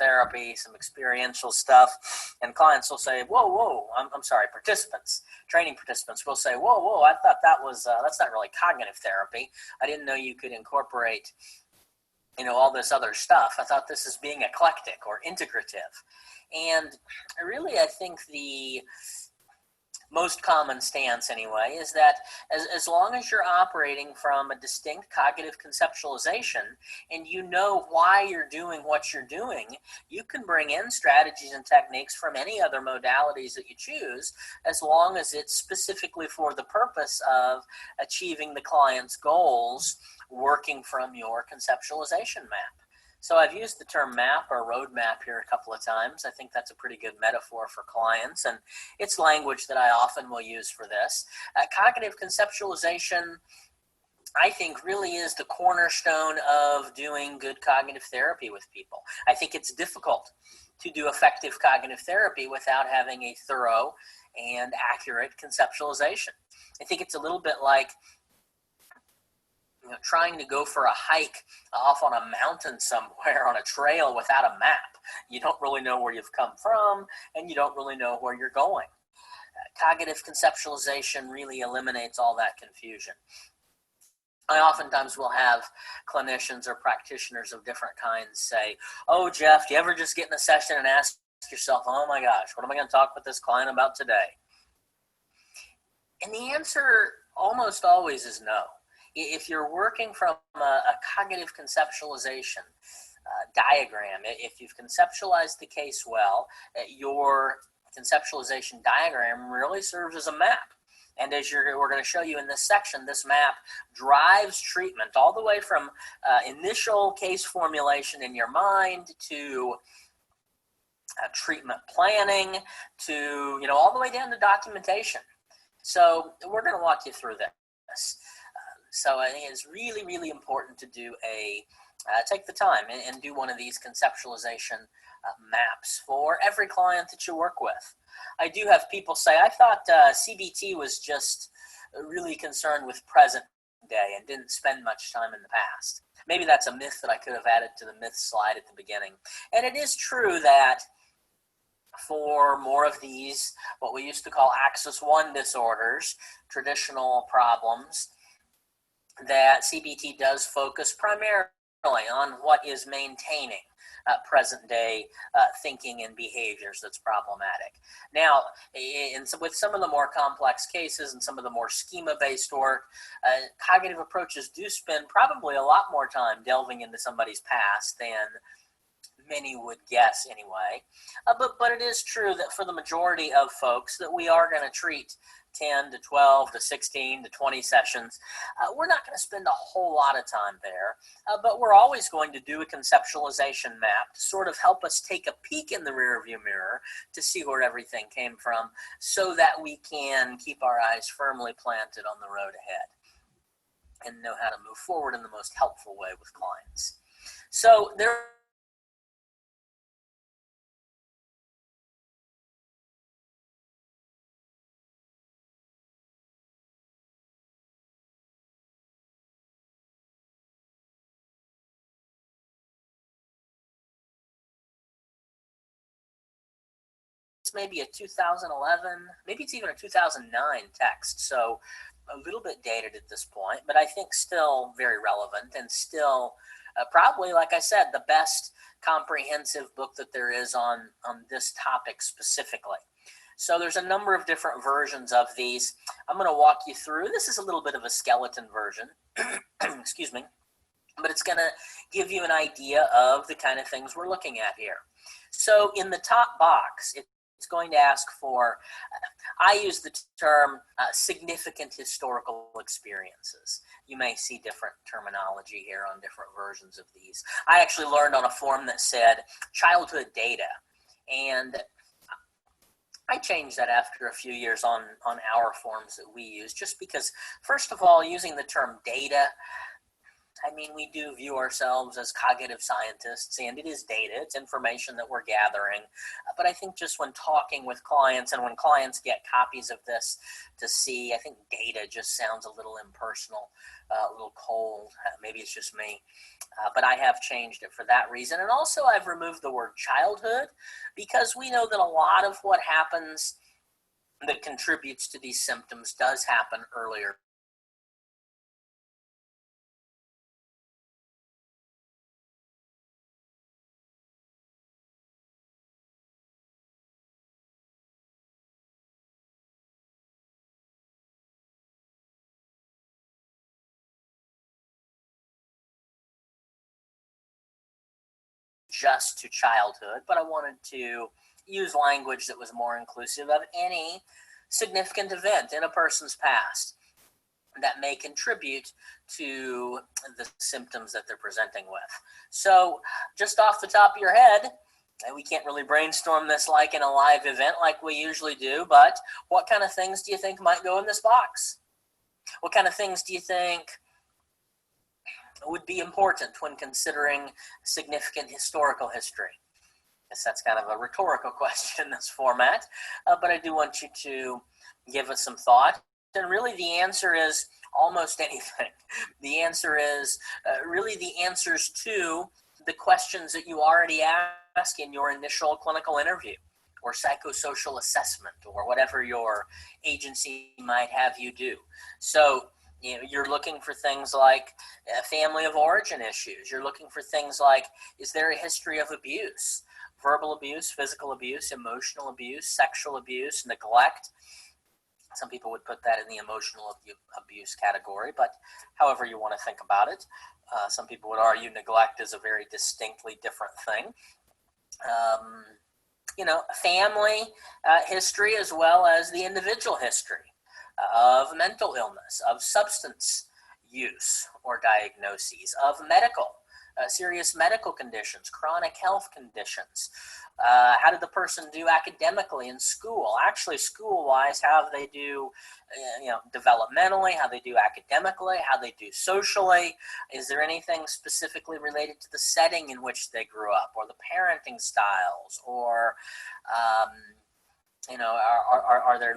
therapy, some experiential stuff, and clients will say, whoa, I'm sorry, training participants will say, whoa, I thought that was, that's not really cognitive therapy. I didn't know you could incorporate, all this other stuff. I thought this is being eclectic or integrative. And really, I think the most common stance anyway is that as long as you're operating from a distinct cognitive conceptualization and you know why you're doing what you're doing, you can bring in strategies and techniques from any other modalities that you choose, as long as it's specifically for the purpose of achieving the client's goals, working from your conceptualization map. So I've used the term map or roadmap here a couple of times. I think that's a pretty good metaphor for clients, and it's language that I often will use for this. Cognitive conceptualization, I think, really is the cornerstone of doing good cognitive therapy with people. I think it's difficult to do effective cognitive therapy without having a thorough and accurate conceptualization. I think it's a little bit like trying to go for a hike off on a mountain somewhere on a trail without a map. You don't really know where you've come from, and you don't really know where you're going. Cognitive conceptualization really eliminates all that confusion. I oftentimes will have clinicians or practitioners of different kinds say, oh, Jeff, do you ever just get in a session and ask yourself, oh my gosh, what am I going to talk with this client about today? And the answer almost always is no. If you're working from a cognitive conceptualization diagram, if you've conceptualized the case well, your conceptualization diagram really serves as a map. And as we're going to show you in this section, this map drives treatment all the way from initial case formulation in your mind to treatment planning to, all the way down to documentation. So we're going to walk you through this. So I think it's really, really important to do take the time and do one of these conceptualization maps for every client that you work with. I do have people say, I thought CBT was just really concerned with present day and didn't spend much time in the past. Maybe that's a myth that I could have added to the myth slide at the beginning. And it is true that for more of these, what we used to call Axis 1 disorders, traditional problems, that CBT does focus primarily on what is maintaining present-day thinking and behaviors that's problematic. Now, with some of the more complex cases and some of the more schema-based work, cognitive approaches do spend probably a lot more time delving into somebody's past than many would guess anyway. But it is true that for the majority of folks that we are going to treat 10 to 12 to 16 to 20 sessions. We're not going to spend a whole lot of time there, but we're always going to do a conceptualization map to sort of help us take a peek in the rearview mirror to see where everything came from so that we can keep our eyes firmly planted on the road ahead and know how to move forward in the most helpful way with clients. So there maybe a 2011, maybe it's even a 2009 text, so a little bit dated at this point, but I think still very relevant and still probably, like I said, the best comprehensive book that there is on this topic specifically. So there's a number of different versions of these. I'm going to walk you through. This is a little bit of a skeleton version, excuse me, but it's going to give you an idea of the kind of things we're looking at here. So in the top box, it's going to ask for, I use the term significant historical experiences. You may see different terminology here on different versions of these. I actually learned on a form that said childhood data, and I changed that after a few years on our forms that we use, just because, first of all, using the term data, I mean, we do view ourselves as cognitive scientists, and it is data, it's information that we're gathering. But I think just when talking with clients and when clients get copies of this to see, I think data just sounds a little impersonal, a little cold. Maybe it's just me. But I have changed it for that reason. And also I've removed the word childhood because we know that a lot of what happens that contributes to these symptoms does happen earlier. Just to childhood, but I wanted to use language that was more inclusive of any significant event in a person's past that may contribute to the symptoms that they're presenting with. So just off the top of your head, and we can't really brainstorm this like in a live event like we usually do, but what kind of things do you think might go in this box? What kind of things do you think would be important when considering significant historical history? I guess that's kind of a rhetorical question in this format, but I do want you to give us some thought. And really the answer is almost anything. The answer is really the answers to the questions that you already ask in your initial clinical interview or psychosocial assessment or whatever your agency might have you do. So you're looking for things like family of origin issues. You're looking for things like, is there a history of abuse? Verbal abuse, physical abuse, emotional abuse, sexual abuse, neglect. Some people would put that in the emotional abuse category, but however you want to think about it. Some people would argue neglect is a very distinctly different thing. Family history as well as the individual history of mental illness, of substance use or diagnoses, of serious medical conditions, chronic health conditions. How did the person do academically in school? Actually, school-wise, how they do, developmentally, how they do academically, how they do socially. Is there anything specifically related to the setting in which they grew up, or the parenting styles, or are there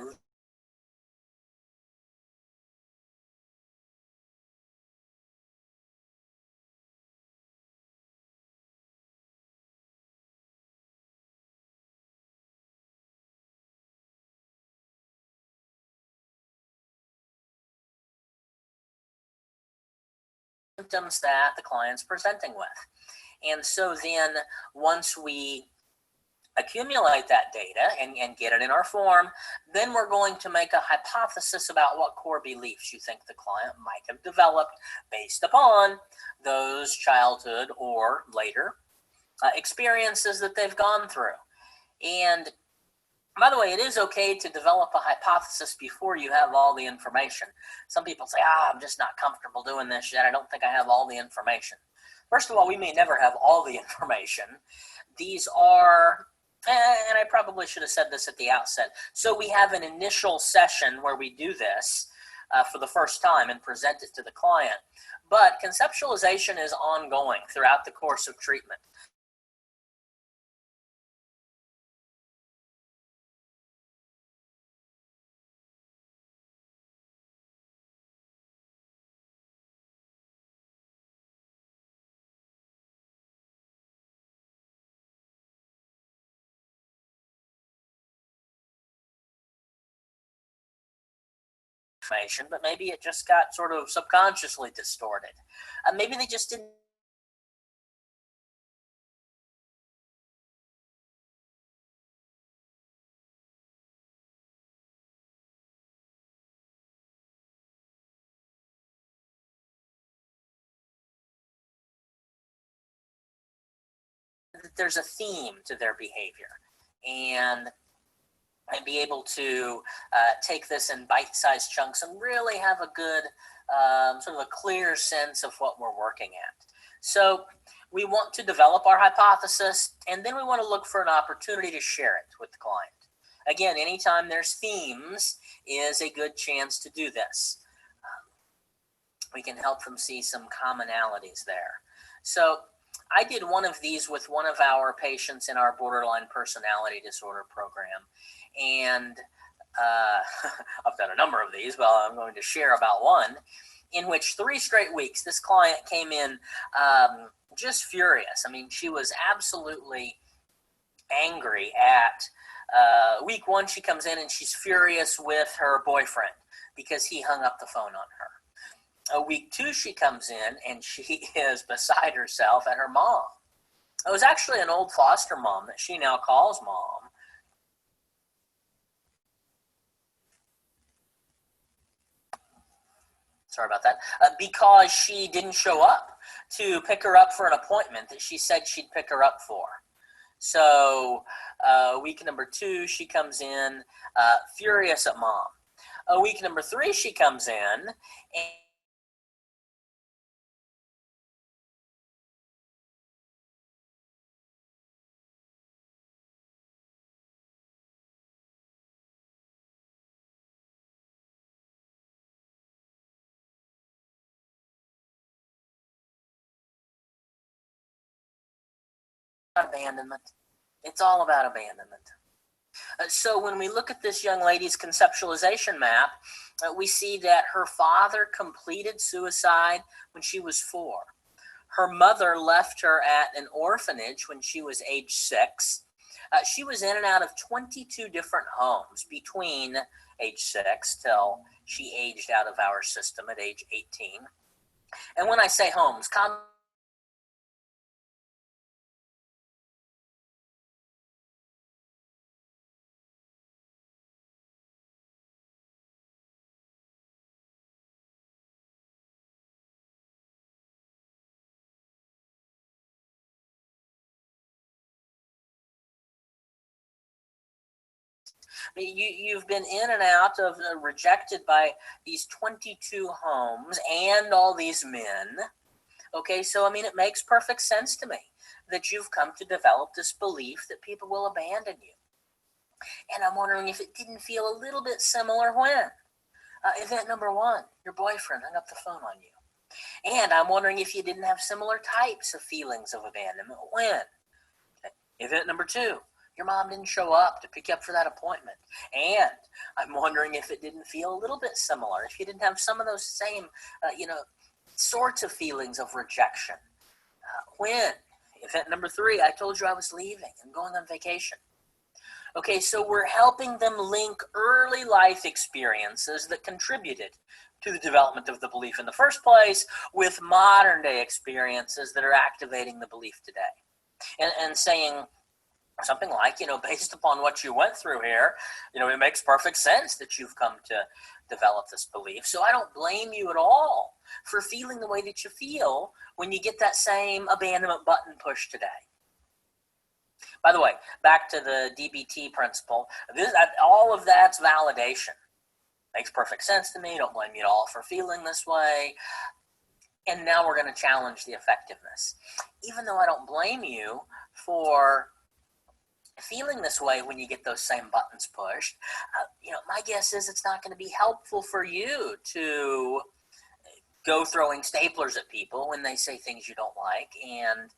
symptoms that the client's presenting with? And so then once we accumulate that data and get it in our form, then we're going to make a hypothesis about what core beliefs you think the client might have developed based upon those childhood or later experiences that they've gone through. And by the way, it is okay to develop a hypothesis before you have all the information. Some people say, I'm just not comfortable doing this yet. I don't think I have all the information. First of all, we may never have all the information. These are, and I probably should have said this at the outset, so we have an initial session where we do this for the first time and present it to the client. But conceptualization is ongoing throughout the course of treatment. But maybe it just got sort of subconsciously distorted. Maybe they just didn't. There's a theme to their behavior, and be able to take this in bite-sized chunks and really have a good, sort of a clear sense of what we're working at. So we want to develop our hypothesis, and then we want to look for an opportunity to share it with the client. Again, anytime there's themes is a good chance to do this. we can help them see some commonalities there. So I did one of these with one of our patients in our borderline personality disorder program. And I've done a number of these, but I'm going to share about one in which 3 straight weeks, this client came in just furious. I mean, she was absolutely angry at week 1. She comes in and she's furious with her boyfriend because he hung up the phone on her. Week 2, she comes in and she is beside herself at her mom. It was actually an old foster mom that she now calls mom. Sorry about that. Because she didn't show up to pick her up for an appointment that she said she'd pick her up for. So week number 2, she comes in furious at mom. Week number 3, she comes in and abandonment. It's all about abandonment. So when we look at this young lady's conceptualization map, we see that her father completed suicide when she was 4. Her mother left her at an orphanage when she was age 6. She was in and out of 22 different homes between age 6 till she aged out of our system at age 18. And when I say homes, you've been in and out of rejected by these 22 homes and all these men. Okay, so I mean, it makes perfect sense to me that you've come to develop this belief that people will abandon you. And I'm wondering if it didn't feel a little bit similar when event number 1, your boyfriend hung up the phone on you. And I'm wondering if you didn't have similar types of feelings of abandonment when event number 2, your mom didn't show up to pick you up for that appointment. And I'm wondering if it didn't feel a little bit similar, if you didn't have some of those same, sorts of feelings of rejection. When event number 3, I told you I was leaving and going on vacation. Okay, so we're helping them link early life experiences that contributed to the development of the belief in the first place with modern day experiences that are activating the belief today. And saying something like, based upon what you went through here, it makes perfect sense that you've come to develop this belief. So I don't blame you at all for feeling the way that you feel when you get that same abandonment button pushed today. By the way, back to the DBT principle, all of that's validation. Makes perfect sense to me. Don't blame you at all for feeling this way. And now we're going to challenge the effectiveness. Even though I don't blame you for feeling this way when you get those same buttons pushed, my guess is it's not going to be helpful for you to go throwing staplers at people when they say things you don't like and,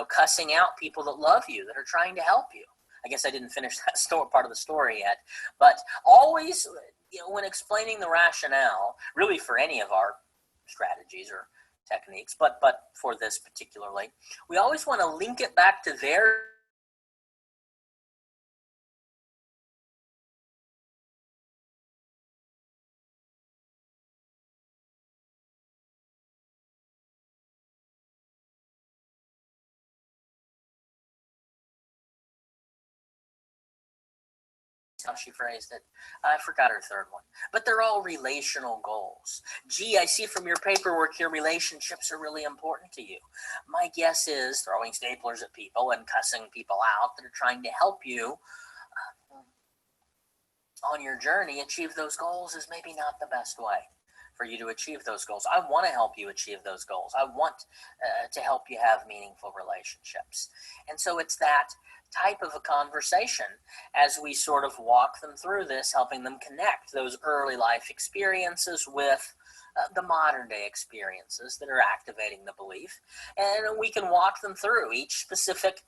cussing out people that love you, that are trying to help you. I guess I didn't finish that part of the story yet, but always, when explaining the rationale, really for any of our strategies or techniques, but for this particularly, we always want to link it back to their how she phrased it. I forgot her third one. But they're all relational goals. Gee, I see from your paperwork here relationships are really important to you. My guess is throwing staplers at people and cussing people out that are trying to help you on your journey achieve those goals is maybe not the best way for you to achieve those goals. I want to help you achieve those goals. I want to help you have meaningful relationships. And so it's that type of a conversation as we sort of walk them through this, helping them connect those early life experiences with the modern day experiences that are activating the belief, and we can walk them through each specific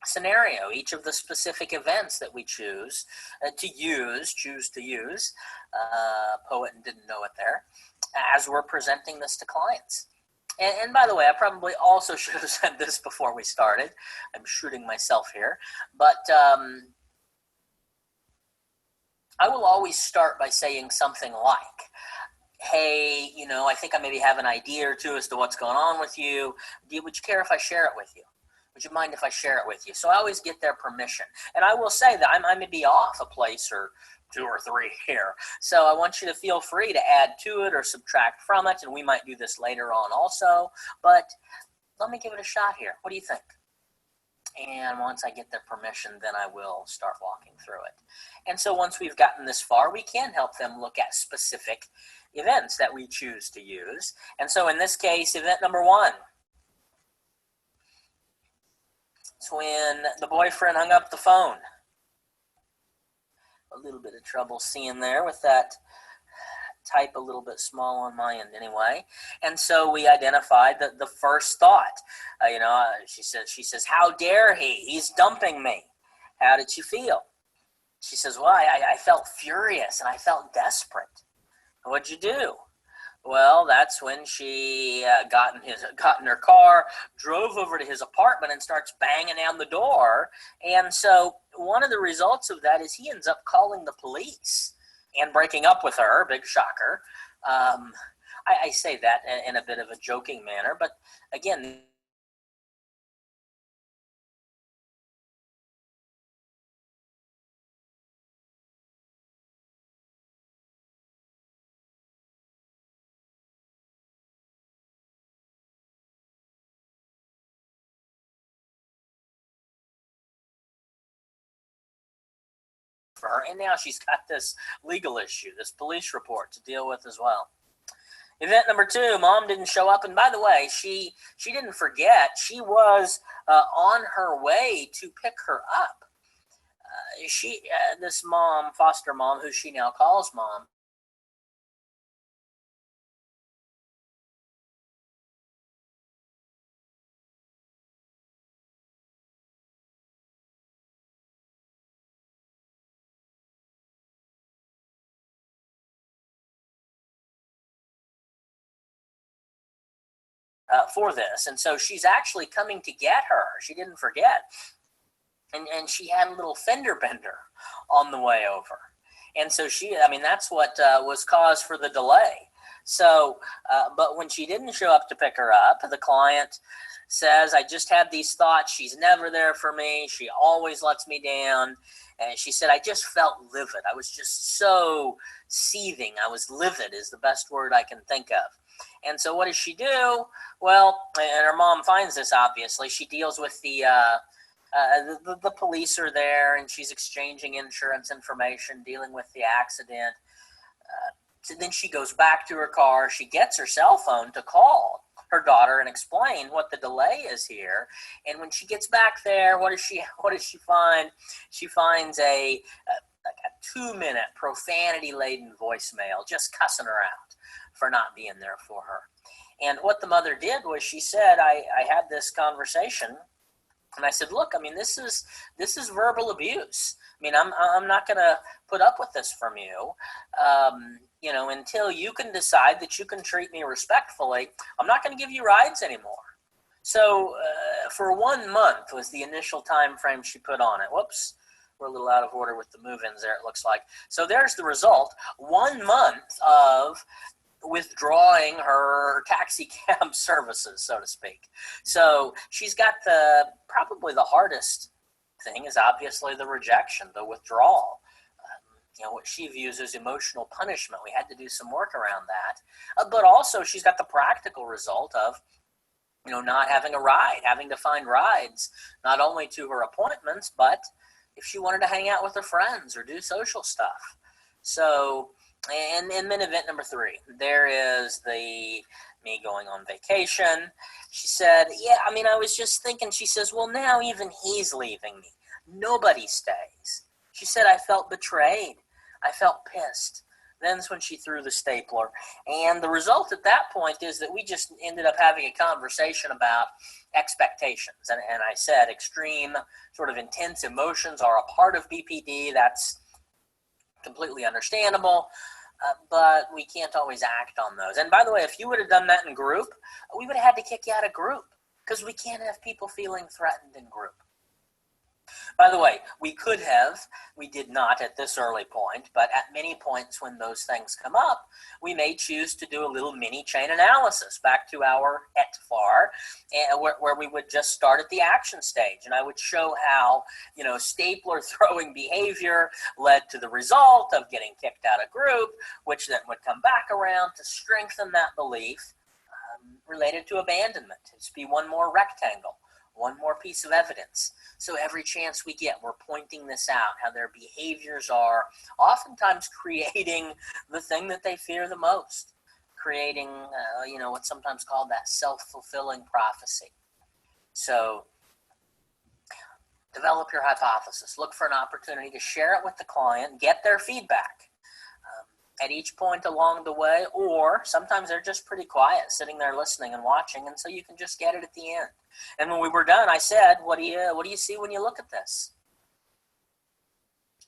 scenario, each of the specific events that we choose to use. Poet didn't know it there, as we're presenting this to clients. And by the way, I probably also should have said this before we started. I'm shooting myself here, but I will always start by saying something like, hey, I think I maybe have an idea or two as to what's going on with you. Would you care if I share it with you? Would you mind if I share it with you? So I always get their permission. And I will say that I may be off a place or two or three here. So I want you to feel free to add to it or subtract from it. And we might do this later on also. But let me give it a shot here. What do you think? And once I get their permission, then I will start walking through it. And so once we've gotten this far, we can help them look at specific events that we choose to use. And so in this case, event number 1. It's when the boyfriend hung up the phone. A little bit of trouble seeing there with that type a little bit small on my end anyway. And so we identified the first thought. She says, how dare he? He's dumping me. How did she feel? She says, well, I felt furious and I felt desperate. What'd you do? Well, that's when she got in her car, drove over to his apartment, and starts banging down the door. And so one of the results of that is he ends up calling the police and breaking up with her. Big shocker. I say that in a bit of a joking manner, but again, for her, and now she's got this legal issue, this police report to deal with as well. Event number 2, mom didn't show up, and by the way, she didn't forget. She was on her way to pick her up. This mom, foster mom, who she now calls mom, for this. And so she's actually coming to get her. She didn't forget. And she had a little fender bender on the way over. And so that's what was cause for the delay. So, but when she didn't show up to pick her up, the client says, I just had these thoughts. She's never there for me. She always lets me down. And she said, I just felt livid. I was just so seething. I was livid is the best word I can think of. And so what does she do? Well, and her mom finds this, obviously. She deals with the police are there, and she's exchanging insurance information, dealing with the accident. So then she goes back to her car. She gets her cell phone to call her daughter and explain what the delay is here. And when she gets back there, what does she find? She finds a 2-minute profanity-laden voicemail, just cussing her out for not being there for her. And what the mother did was she said, I had this conversation, and I said, look, this is verbal abuse. I'm not going to put up with this from you. Until you can decide that you can treat me respectfully, I'm not going to give you rides anymore. So for 1 month was the initial time frame she put on it. Whoops, we're a little out of order with the move-ins there, it looks like. So there's the result. 1 month of withdrawing her taxi cab services, so to speak. So she's got probably the hardest thing is obviously the rejection, the withdrawal. What she views as emotional punishment. We had to do some work around that. But also she's got the practical result of, not having a ride, having to find rides, not only to her appointments, but if she wanted to hang out with her friends or do social stuff. So, and then event number 3, there is me going on vacation. She said, I was just thinking, she says, well, now even he's leaving me. Nobody stays. She said, I felt betrayed. I felt pissed. Then's when she threw the stapler. And the result at that point is that we just ended up having a conversation about expectations. And I said extreme, sort of intense emotions are a part of BPD. That's completely understandable. But we can't always act on those. And by the way, if you would have done that in group, we would have had to kick you out of group because we can't have people feeling threatened in group. By the way, we did not at this early point, but at many points when those things come up, we may choose to do a little mini chain analysis back to our ETFAR, where we would just start at the action stage. And I would show how, stapler throwing behavior led to the result of getting kicked out of group, which then would come back around to strengthen that belief related to abandonment. It's be one more rectangle. One more piece of evidence. So every chance we get, we're pointing this out, how their behaviors are oftentimes creating the thing that they fear the most, creating, what's sometimes called that self-fulfilling prophecy. So develop your hypothesis. Look for an opportunity to share it with the client, get their feedback at each point along the way, or sometimes they're just pretty quiet, sitting there listening and watching, and so you can just get it at the end. And when we were done, I said, what do you see when you look at this?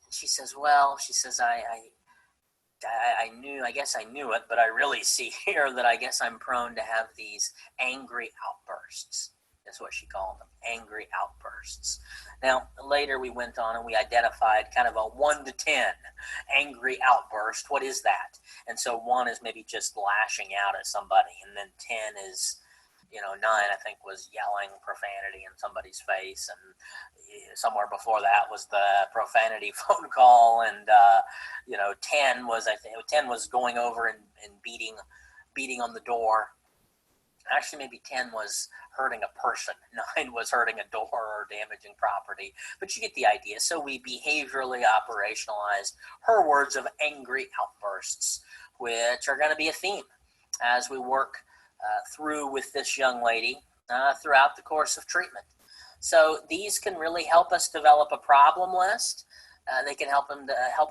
And she says, I guess I knew it, but I really see here that I guess I'm prone to have these angry outbursts. That's what she called them, angry outbursts. Now, later we went on and we identified kind of a 1 to 10 angry outburst. What is that? And so 1 is maybe just lashing out at somebody, and then 10 is, 9, I think, was yelling profanity in somebody's face, and somewhere before that was the profanity phone call, and 10 was going over and beating on the door. Actually, maybe 10 was hurting a person. 9 was hurting a door or damaging property. But you get the idea. So we behaviorally operationalized her words of angry outbursts, which are going to be a theme as we work through with this young lady throughout the course of treatment. So these can really help us develop a problem list. They can help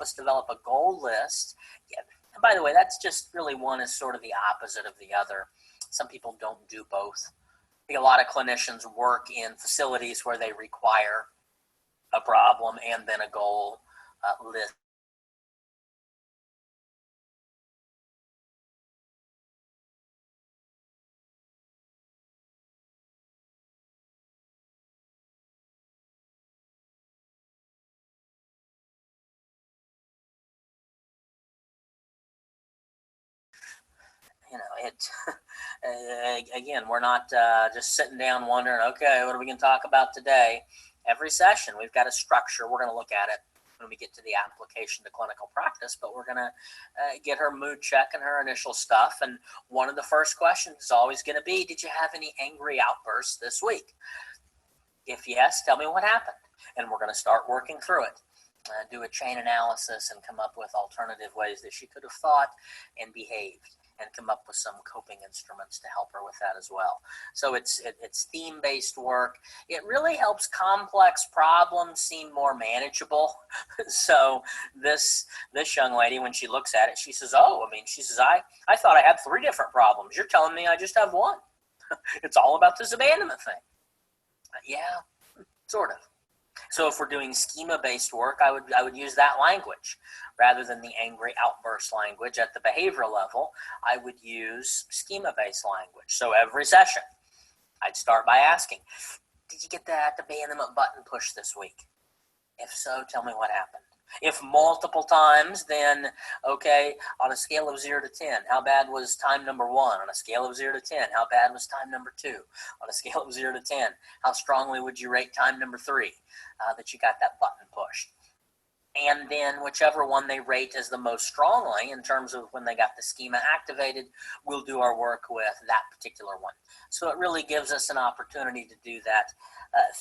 us develop a goal list. Yeah. And by the way, that's just really one is sort of the opposite of the other. Some people don't do both. I think a lot of clinicians work in facilities where they require a problem and then a goal list. Again, we're not just sitting down wondering, okay, what are we going to talk about today? Every session, we've got a structure. We're going to look at it when we get to the application to clinical practice, but we're going to get her mood check and her initial stuff. And one of the first questions is always going to be, did you have any angry outbursts this week? If yes, tell me what happened. And we're going to start working through it. Do a chain analysis and come up with alternative ways that she could have thought and behaved, and come up with some coping instruments to help her with that as well. So it's theme-based work. It really helps complex problems seem more manageable. So this young lady, when she looks at it, she says, I thought I had 3 different problems. You're telling me I just have 1. It's all about this abandonment thing. Yeah, sort of. So if we're doing schema-based work, I would use that language rather than the angry outburst language. At the behavioral level, I would use schema-based language. So every session, I'd start by asking, did you get that abandonment button pushed this week? If so, tell me what happened. If multiple times, then, okay, on a scale of 0 to 10, how bad was time number 1? On a scale of 0 to 10, how bad was time number 2? On a scale of 0 to 10, how strongly would you rate time number 3 that you got that button pushed? And then whichever one they rate as the most strongly in terms of when they got the schema activated, we'll do our work with that particular one. So it really gives us an opportunity to do that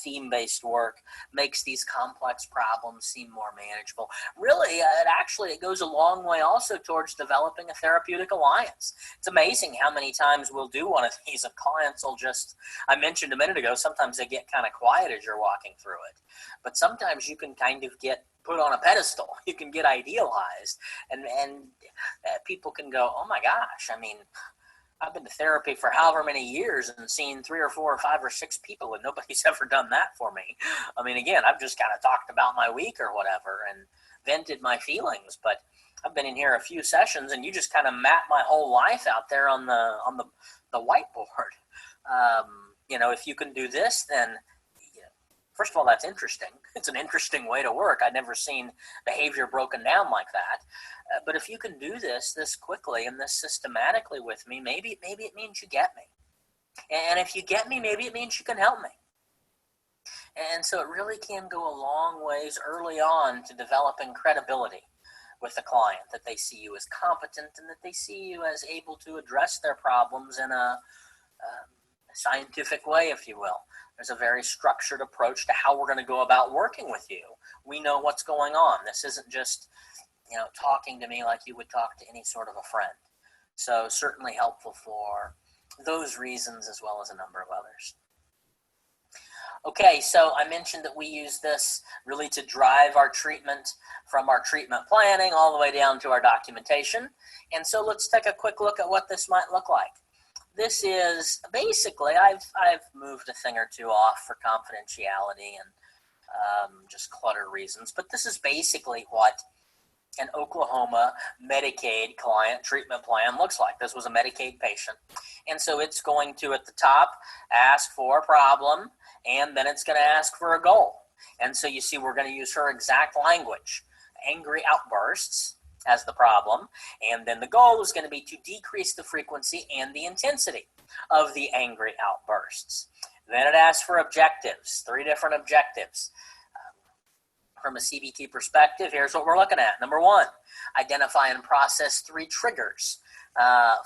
theme-based work, makes these complex problems seem more manageable. Really, it goes a long way also towards developing a therapeutic alliance. It's amazing how many times we'll do one of these and clients will just, I mentioned a minute ago, sometimes they get kind of quiet as you're walking through it. But sometimes you can kind of get put on a pedestal. You can get idealized, and people can go, oh my gosh, I mean, I've been to therapy for however many years and seen 3 or 4 or 5 or 6 people, and nobody's ever done that for me. I mean, again, I've just kind of talked about my week or whatever and vented my feelings, but I've been in here a few sessions, and you just kind of map my whole life out there on the whiteboard. If you can do this, then first of all, that's interesting. It's an interesting way to work. I've never seen behavior broken down like that. But if you can do this quickly and this systematically with me, maybe it means you get me. And if you get me, maybe it means you can help me. And so it really can go a long ways early on to developing credibility with the client, that they see you as competent and that they see you as able to address their problems in a scientific way, if you will. There's a very structured approach to how we're going to go about working with you. We know what's going on. This isn't just, talking to me like you would talk to any sort of a friend. So certainly helpful for those reasons as well as a number of others. Okay, so I mentioned that we use this really to drive our treatment from our treatment planning all the way down to our documentation. And so let's take a quick look at what this might look like. This is basically, I've moved a thing or two off for confidentiality and just clutter reasons, but this is basically what an Oklahoma Medicaid client treatment plan looks like. This was a Medicaid patient. And so it's going to, at the top, ask for a problem, and then it's going to ask for a goal. And so you see we're going to use her exact language, angry outbursts as the problem, and then the goal is going to be to decrease the frequency and the intensity of the angry outbursts. Then it asks for objectives, 3 different objectives. From a CBT perspective, here's what we're looking at. Number 1, identify and process 3 triggers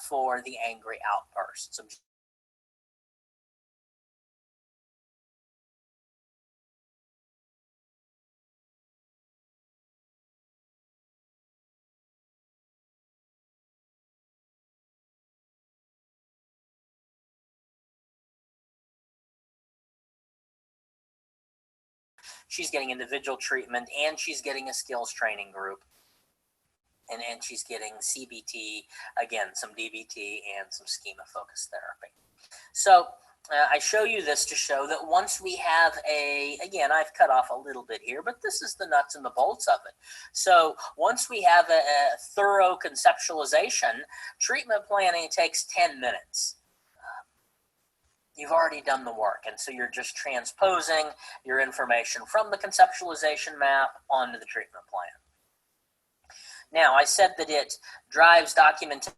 for the angry outbursts. She's getting individual treatment, and she's getting a skills training group. And she's getting CBT, again, some DBT, and some schema-focused therapy. So I show you this to show that once we have again, I've cut off a little bit here, but this is the nuts and the bolts of it. So once we have a thorough conceptualization, treatment planning takes 10 minutes. You've already done the work, and so you're just transposing your information from the conceptualization map onto the treatment plan. Now, I said that it drives documentation.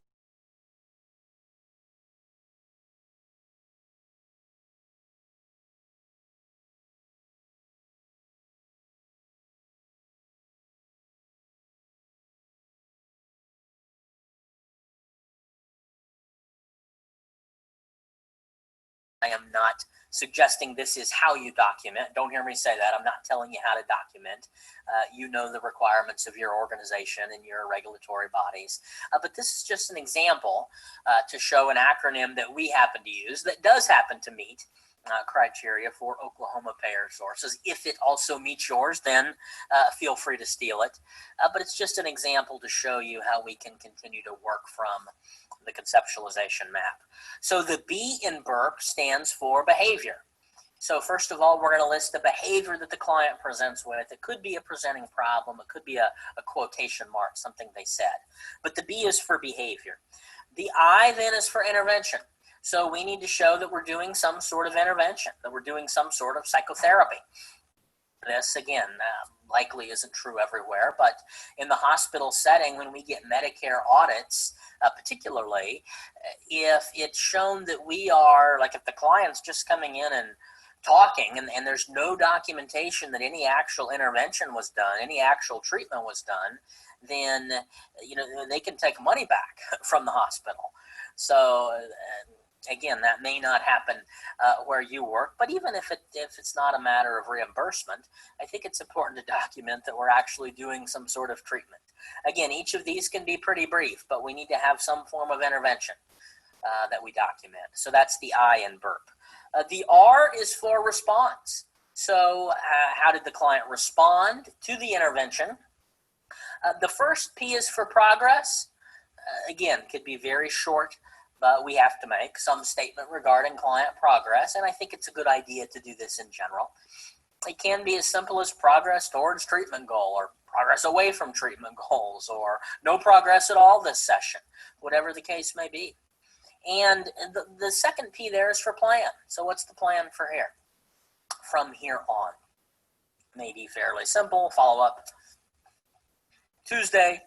I am not suggesting this is how you document. Don't hear me say that. I'm not telling you how to document. You know the requirements of your organization and your regulatory bodies. But this is just an example to show an acronym that we happen to use that does happen to meet criteria for Oklahoma payer sources. If it also meets yours, then feel free to steal it. But it's just an example to show you how we can continue to work from the conceptualization map. So the B in BURP stands for behavior. So first of all, we're going to list the behavior that the client presents with. It could be a presenting problem. It could be a quotation mark, something they said. But the B is for behavior. The I then is for intervention. So we need to show that we're doing some sort of intervention, that we're doing some sort of psychotherapy. This, again, likely isn't true everywhere, but in the hospital setting, when we get Medicare audits, particularly, if it's shown that we are, like if the client's just coming in and talking and there's no documentation that any actual intervention was done, any actual treatment was done, then, they can take money back from the hospital. So, again, that may not happen where you work, but even if it's not a matter of reimbursement, I think it's important to document that we're actually doing some sort of treatment. Again, each of these can be pretty brief, but we need to have some form of intervention that we document. So that's the I in BURP. The R is for response. So how did the client respond to the intervention? The first P is for progress. Again, could be very short, but we have to make some statement regarding client progress, and I think it's a good idea to do this in general. It can be as simple as progress towards treatment goal, or progress away from treatment goals, or no progress at all this session, whatever the case may be. And the second P there is for plan. So what's the plan for here? From here on. Maybe fairly simple, follow up Tuesday.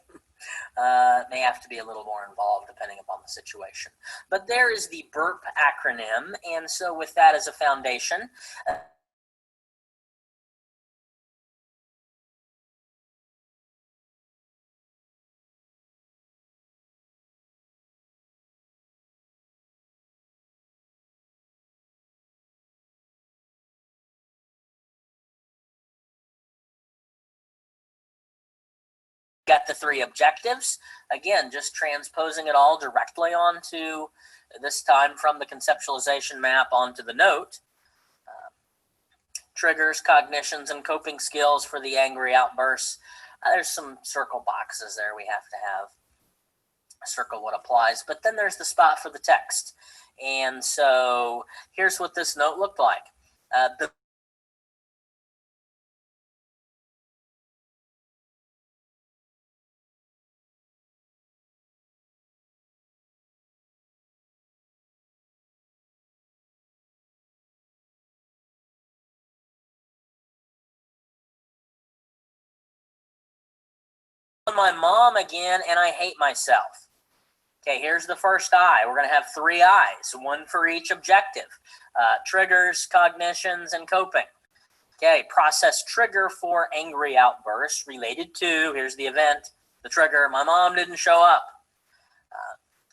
May have to be a little more involved depending upon the situation. But there is the BURP acronym, and so with that as a foundation, got the 3 objectives. Again, just transposing it all directly onto, this time from the conceptualization map onto the note. Triggers, cognitions, and coping skills for the angry outbursts. There's some circle boxes there we have to have. Circle what applies. But then there's the spot for the text. And so here's what this note looked like. My mom again, and I hate myself. Okay, here's the first I. We're going to have 3 I's, one for each objective. Triggers, cognitions, and coping. Okay, process trigger for angry outbursts related to, here's the event, the trigger, my mom didn't show up.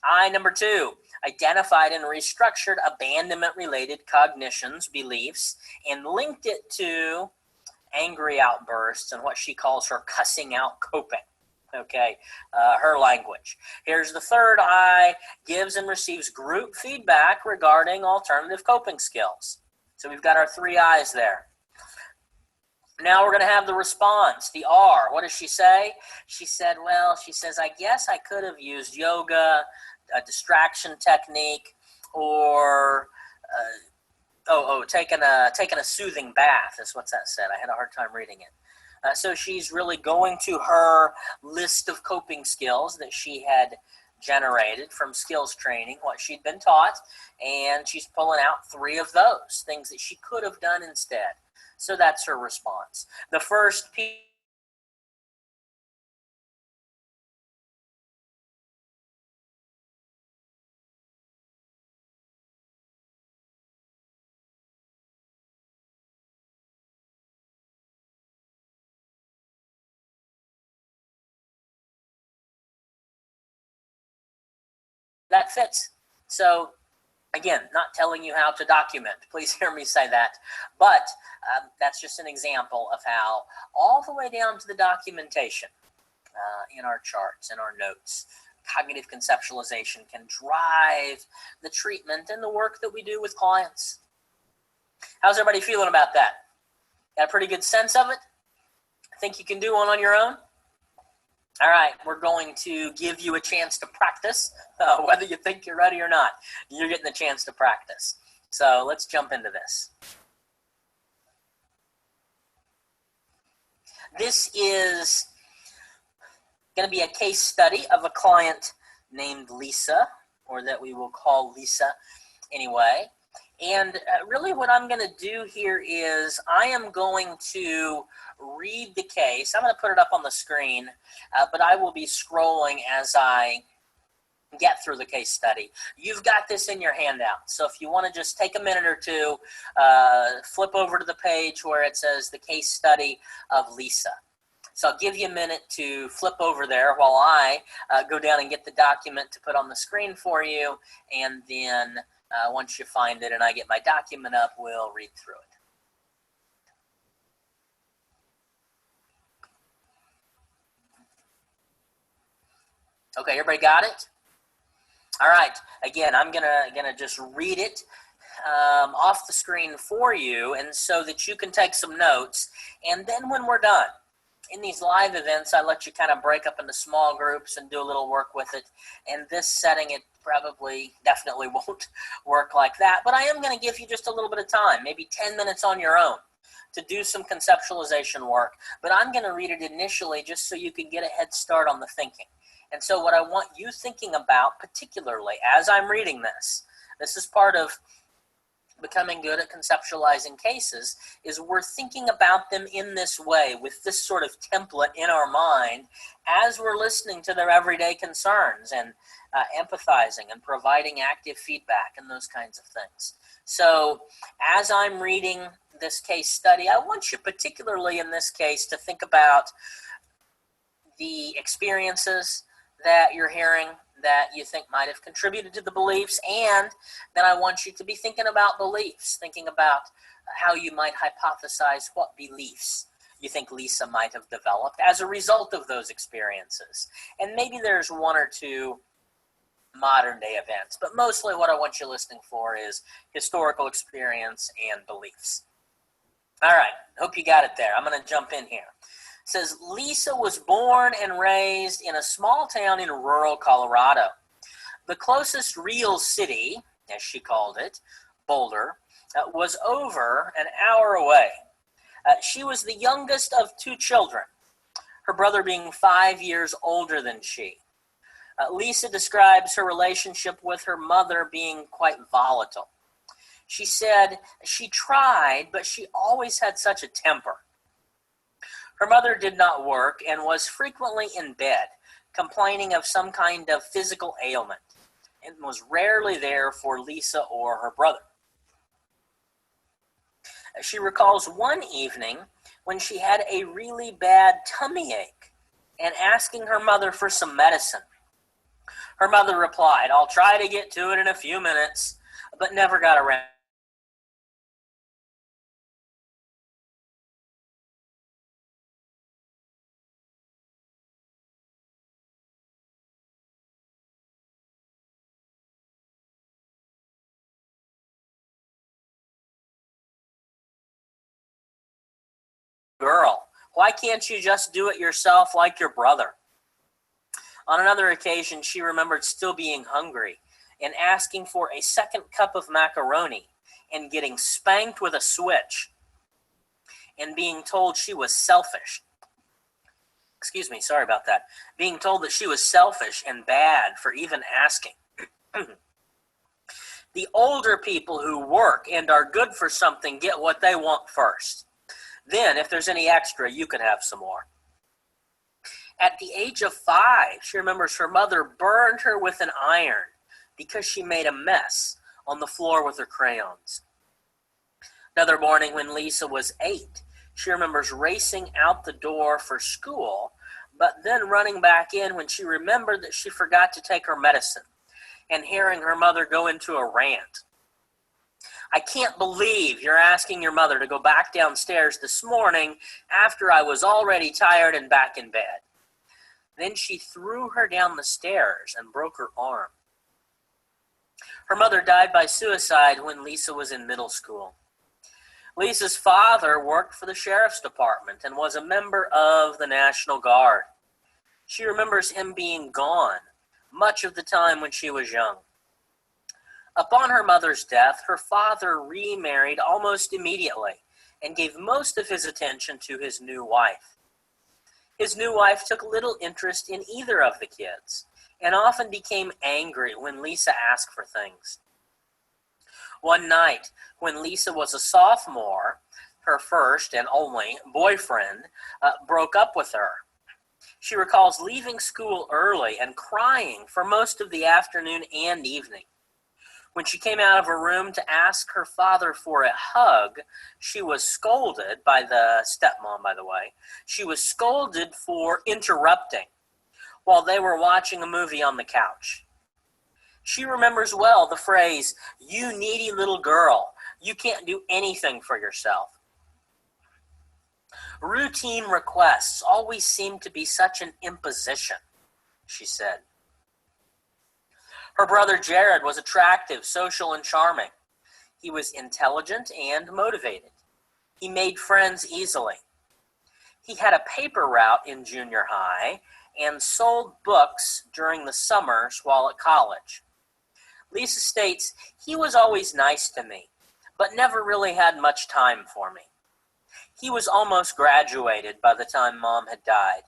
I, number 2, identified and restructured abandonment-related cognitions, beliefs, and linked it to angry outbursts and what she calls her cussing out coping. Okay, her language. Here's the third I, gives and receives group feedback regarding alternative coping skills. So we've got our 3 I's there. Now we're going to have the response, the R. What does she say? She said, I guess I could have used yoga, a distraction technique, or taking a soothing bath is what that said. I had a hard time reading it. So she's really going to her list of coping skills that she had generated from skills training, what she'd been taught, and she's pulling out 3 of those, things that she could have done instead. So that's her response. The first piece that fits. So again, not telling you how to document. Please hear me say that. But that's just an example of how all the way down to the documentation in our charts, in our notes, cognitive conceptualization can drive the treatment and the work that we do with clients. How's everybody feeling about that? Got a pretty good sense of it? Think you can do one on your own? All right, we're going to give you a chance to practice, whether you think you're ready or not. You're getting a chance to practice. So let's jump into this. This is going to be a case study of a client named Lisa, or that we will call Lisa anyway. And really what I'm going to do here is I am going to read the case. I'm going to put it up on the screen, but I will be scrolling as I get through the case study. You've got this in your handout. So if you want to just take a minute or two, flip over to the page where it says the case study of Lisa. So I'll give you a minute to flip over there while I go down and get the document to put on the screen for you, and then once you find it and I get my document up, we'll read through it. Okay, everybody got it? All right, again, I'm gonna just read it off the screen for you, and so that you can take some notes. And then when we're done, in these live events, I let you kind of break up into small groups and do a little work with it. In this setting, it definitely won't work like that. But I am going to give you just a little bit of time, maybe 10 minutes on your own, to do some conceptualization work. But I'm going to read it initially just so you can get a head start on the thinking. And so what I want you thinking about, particularly as I'm reading this is part of becoming good at conceptualizing cases, is we're thinking about them in this way, with this sort of template in our mind as we're listening to their everyday concerns and empathizing and providing active feedback and those kinds of things. So as I'm reading this case study, I want you particularly in this case to think about the experiences that you're hearing that you think might have contributed to the beliefs, and then I want you to be thinking about beliefs, thinking about how you might hypothesize what beliefs you think Lisa might have developed as a result of those experiences. And maybe there's one or two modern day events, but mostly what I want you listening for is historical experience and beliefs. All right, hope you got it there. I'm going to jump in here. It says, Lisa was born and raised in a small town in rural Colorado. The closest real city, as she called it, Boulder, was over an hour away. She was the youngest of two children, her brother being 5 years older than she. Lisa describes her relationship with her mother being quite volatile. She said she tried, but she always had such a temper. Her mother did not work and was frequently in bed, complaining of some kind of physical ailment, and was rarely there for Lisa or her brother. She recalls one evening when she had a really bad tummy ache and asking her mother for some medicine. Her mother replied, "I'll try to get to it in a few minutes," but never got around. Girl, why can't you just do it yourself like your brother? On another occasion, she remembered still being hungry and asking for a second cup of macaroni and getting spanked with a switch and being told she was selfish. Excuse me, sorry about that. Being told that she was selfish and bad for even asking. The older people who work and are good for something get what they want first. Then, if there's any extra, you can have some more. At the age of 5, she remembers her mother burned her with an iron because she made a mess on the floor with her crayons. Another morning when Lisa was 8, she remembers racing out the door for school, but then running back in when she remembered that she forgot to take her medicine and hearing her mother go into a rant. "I can't believe you're asking your mother to go back downstairs this morning after I was already tired and back in bed." Then she threw her down the stairs and broke her arm. Her mother died by suicide when Lisa was in middle school. Lisa's father worked for the sheriff's department and was a member of the National Guard. She remembers him being gone much of the time when she was young. Upon her mother's death, her father remarried almost immediately and gave most of his attention to his new wife. His new wife took little interest in either of the kids and often became angry when Lisa asked for things. One night, when Lisa was a sophomore, her first and only boyfriend broke up with her. She recalls leaving school early and crying for most of the afternoon and evening. When she came out of her room to ask her father for a hug, she was scolded by the stepmom, by the way. She was scolded for interrupting while they were watching a movie on the couch. She remembers well the phrase, "You needy little girl, you can't do anything for yourself." "Routine requests always seem to be such an imposition," she said. Her brother Jared was attractive, social, and charming. He was intelligent and motivated. He made friends easily. He had a paper route in junior high and sold books during the summers while at college. Lisa states, he was always nice to me, but never really had much time for me. He was almost graduated by the time Mom had died.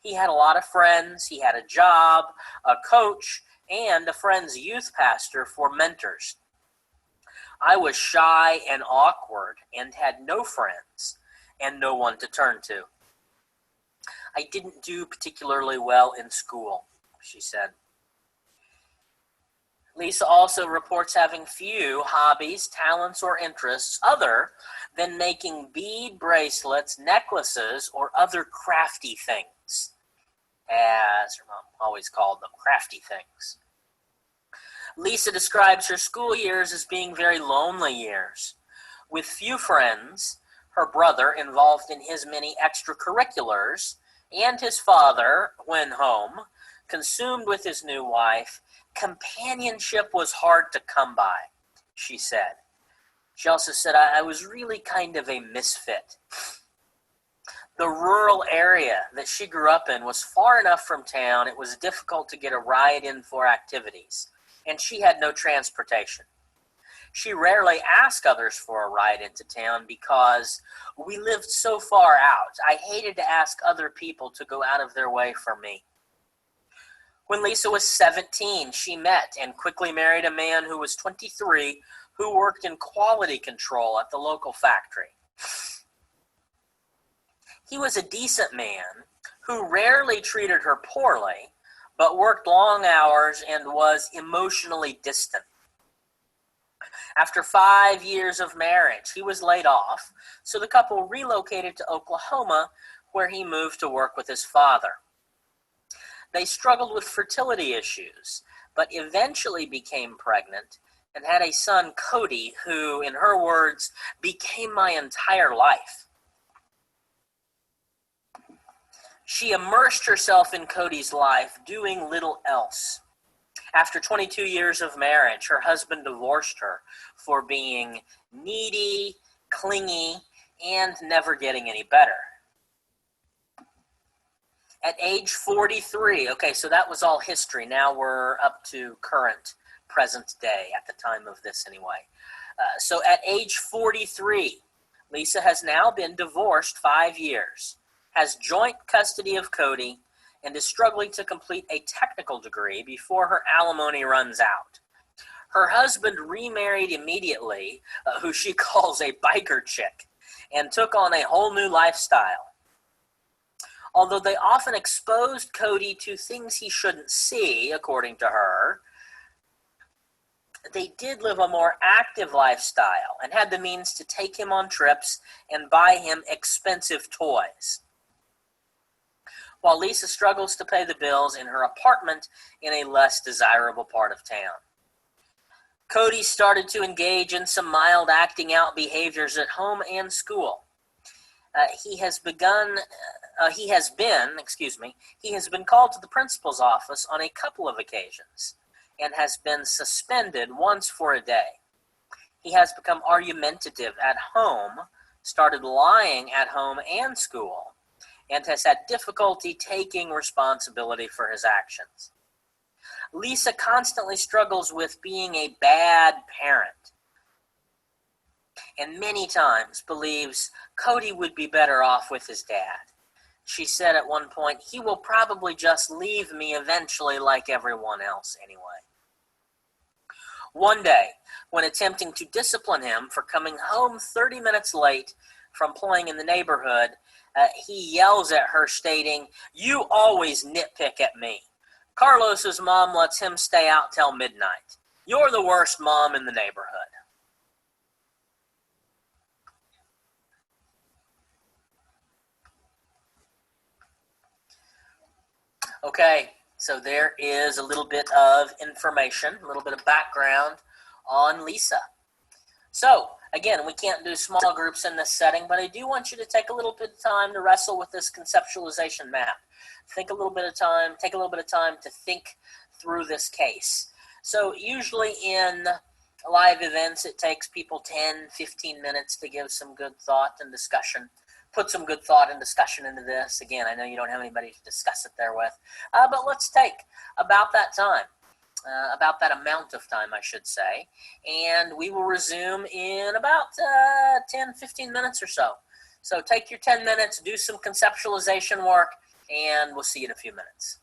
He had a lot of friends, he had a job, a coach, and a friend's youth pastor for mentors. I was shy and awkward and had no friends and no one to turn to. I didn't do particularly well in school, she said. Lisa also reports having few hobbies, talents, or interests other than making bead bracelets, necklaces, or other crafty things, as her mom always called them, crafty things. Lisa describes her school years as being very lonely years, with few friends, her brother involved in his many extracurriculars, and his father, when home, consumed with his new wife. Companionship was hard to come by, she said. She also said, I was really kind of a misfit. The rural area that she grew up in was far enough from town, it was difficult to get a ride in for activities, and she had no transportation. She rarely asked others for a ride into town because we lived so far out. I hated to ask other people to go out of their way for me. When Lisa was 17, she met and quickly married a man who was 23 who worked in quality control at the local factory. He was a decent man who rarely treated her poorly, but worked long hours and was emotionally distant. After 5 years of marriage, he was laid off, so the couple relocated to Oklahoma, where he moved to work with his father. They struggled with fertility issues, but eventually became pregnant and had a son, Cody, who, in her words, became my entire life. She immersed herself in Cody's life, doing little else. After 22 years of marriage, her husband divorced her for being needy, clingy, and never getting any better. At age 43, okay, so that was all history. Now we're up to current, present day, at the time of this anyway. So at age 43, Lisa has now been divorced 5 years, has joint custody of Cody, and is struggling to complete a technical degree before her alimony runs out. Her husband remarried immediately, who she calls a biker chick, and took on a whole new lifestyle. Although they often exposed Cody to things he shouldn't see, according to her, they did live a more active lifestyle and had the means to take him on trips and buy him expensive toys. While Lisa struggles to pay the bills in her apartment in a less desirable part of town. Cody started to engage in some mild acting out behaviors at home and school. He has been called to the principal's office on a couple of occasions and has been suspended once for a day. He has become argumentative at home, started lying at home and school, and has had difficulty taking responsibility for his actions. Lisa constantly struggles with being a bad parent, and many times believes Cody would be better off with his dad. She said at one point, he will probably just leave me eventually like everyone else anyway. One day, when attempting to discipline him for coming home 30 minutes late from playing in the neighborhood, he yells at her stating, "You always nitpick at me. Carlos's mom lets him stay out till midnight. You're the worst mom in the neighborhood." Okay, so there is a little bit of information, a little bit of background on Lisa. So, again, we can't do small groups in this setting, but I do want you to take a little bit of time to wrestle with this conceptualization map. Take a little bit of time to think through this case. So, usually in Live events, it takes people 10, 15 minutes to give some good thought and discussion. Put some good thought and discussion into this. Again, I know you don't have anybody to discuss it there with, but let's take about that time. About that amount of time, I should say. And we will resume in about 10, 15 minutes or so. So take your 10 minutes, do some conceptualization work, and we'll see you in a few minutes.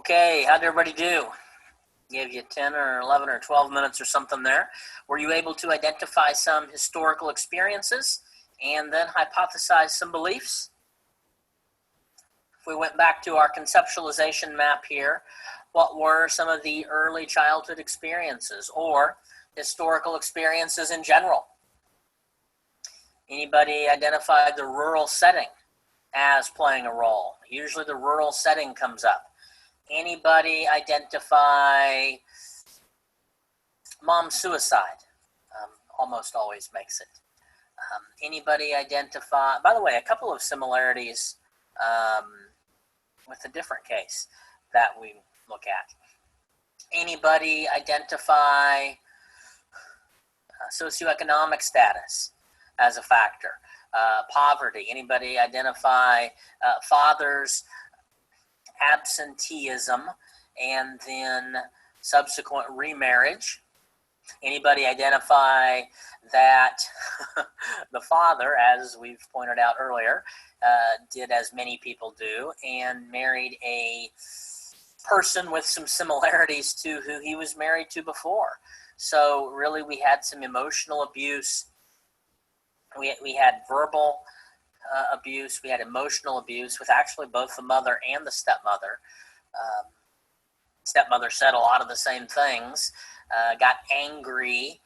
Okay, how'd everybody do? Gave you 10 or 11 or 12 minutes or something there. Were you able to identify some historical experiences and then hypothesize some beliefs? If we went back to our conceptualization map here, what were some of the early childhood experiences or historical experiences in general? Anybody identify the rural setting as playing a role? Usually the rural setting comes up. Anybody identify mom suicide? Almost always makes it. Anybody identify, by the way, a couple of similarities with a different case that we look at. Anybody identify socioeconomic status as a factor? Poverty. Anybody identify father's absenteeism and then subsequent remarriage? Anybody identify that the father, as we've pointed out earlier, did as many people do and married a person with some similarities to who he was married to before? So really we had some emotional abuse. We had verbal abuse. We had emotional abuse with actually both the mother and the stepmother. Stepmother said a lot of the same things, got angry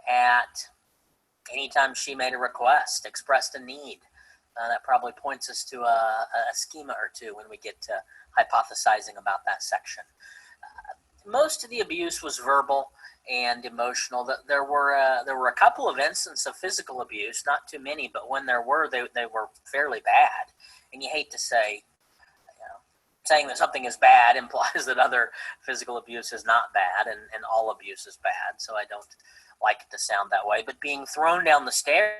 at anytime she made a request, expressed a need. That probably points us to a schema or two when we get to hypothesizing about that section. Most of the abuse was verbal and emotional. There were a couple of instances of physical abuse, not too many, but when there were, they were fairly bad. And you hate to say, saying that something is bad implies that other physical abuse is not bad, and all abuse is bad, so I don't like it to sound that way. But being thrown down the stairs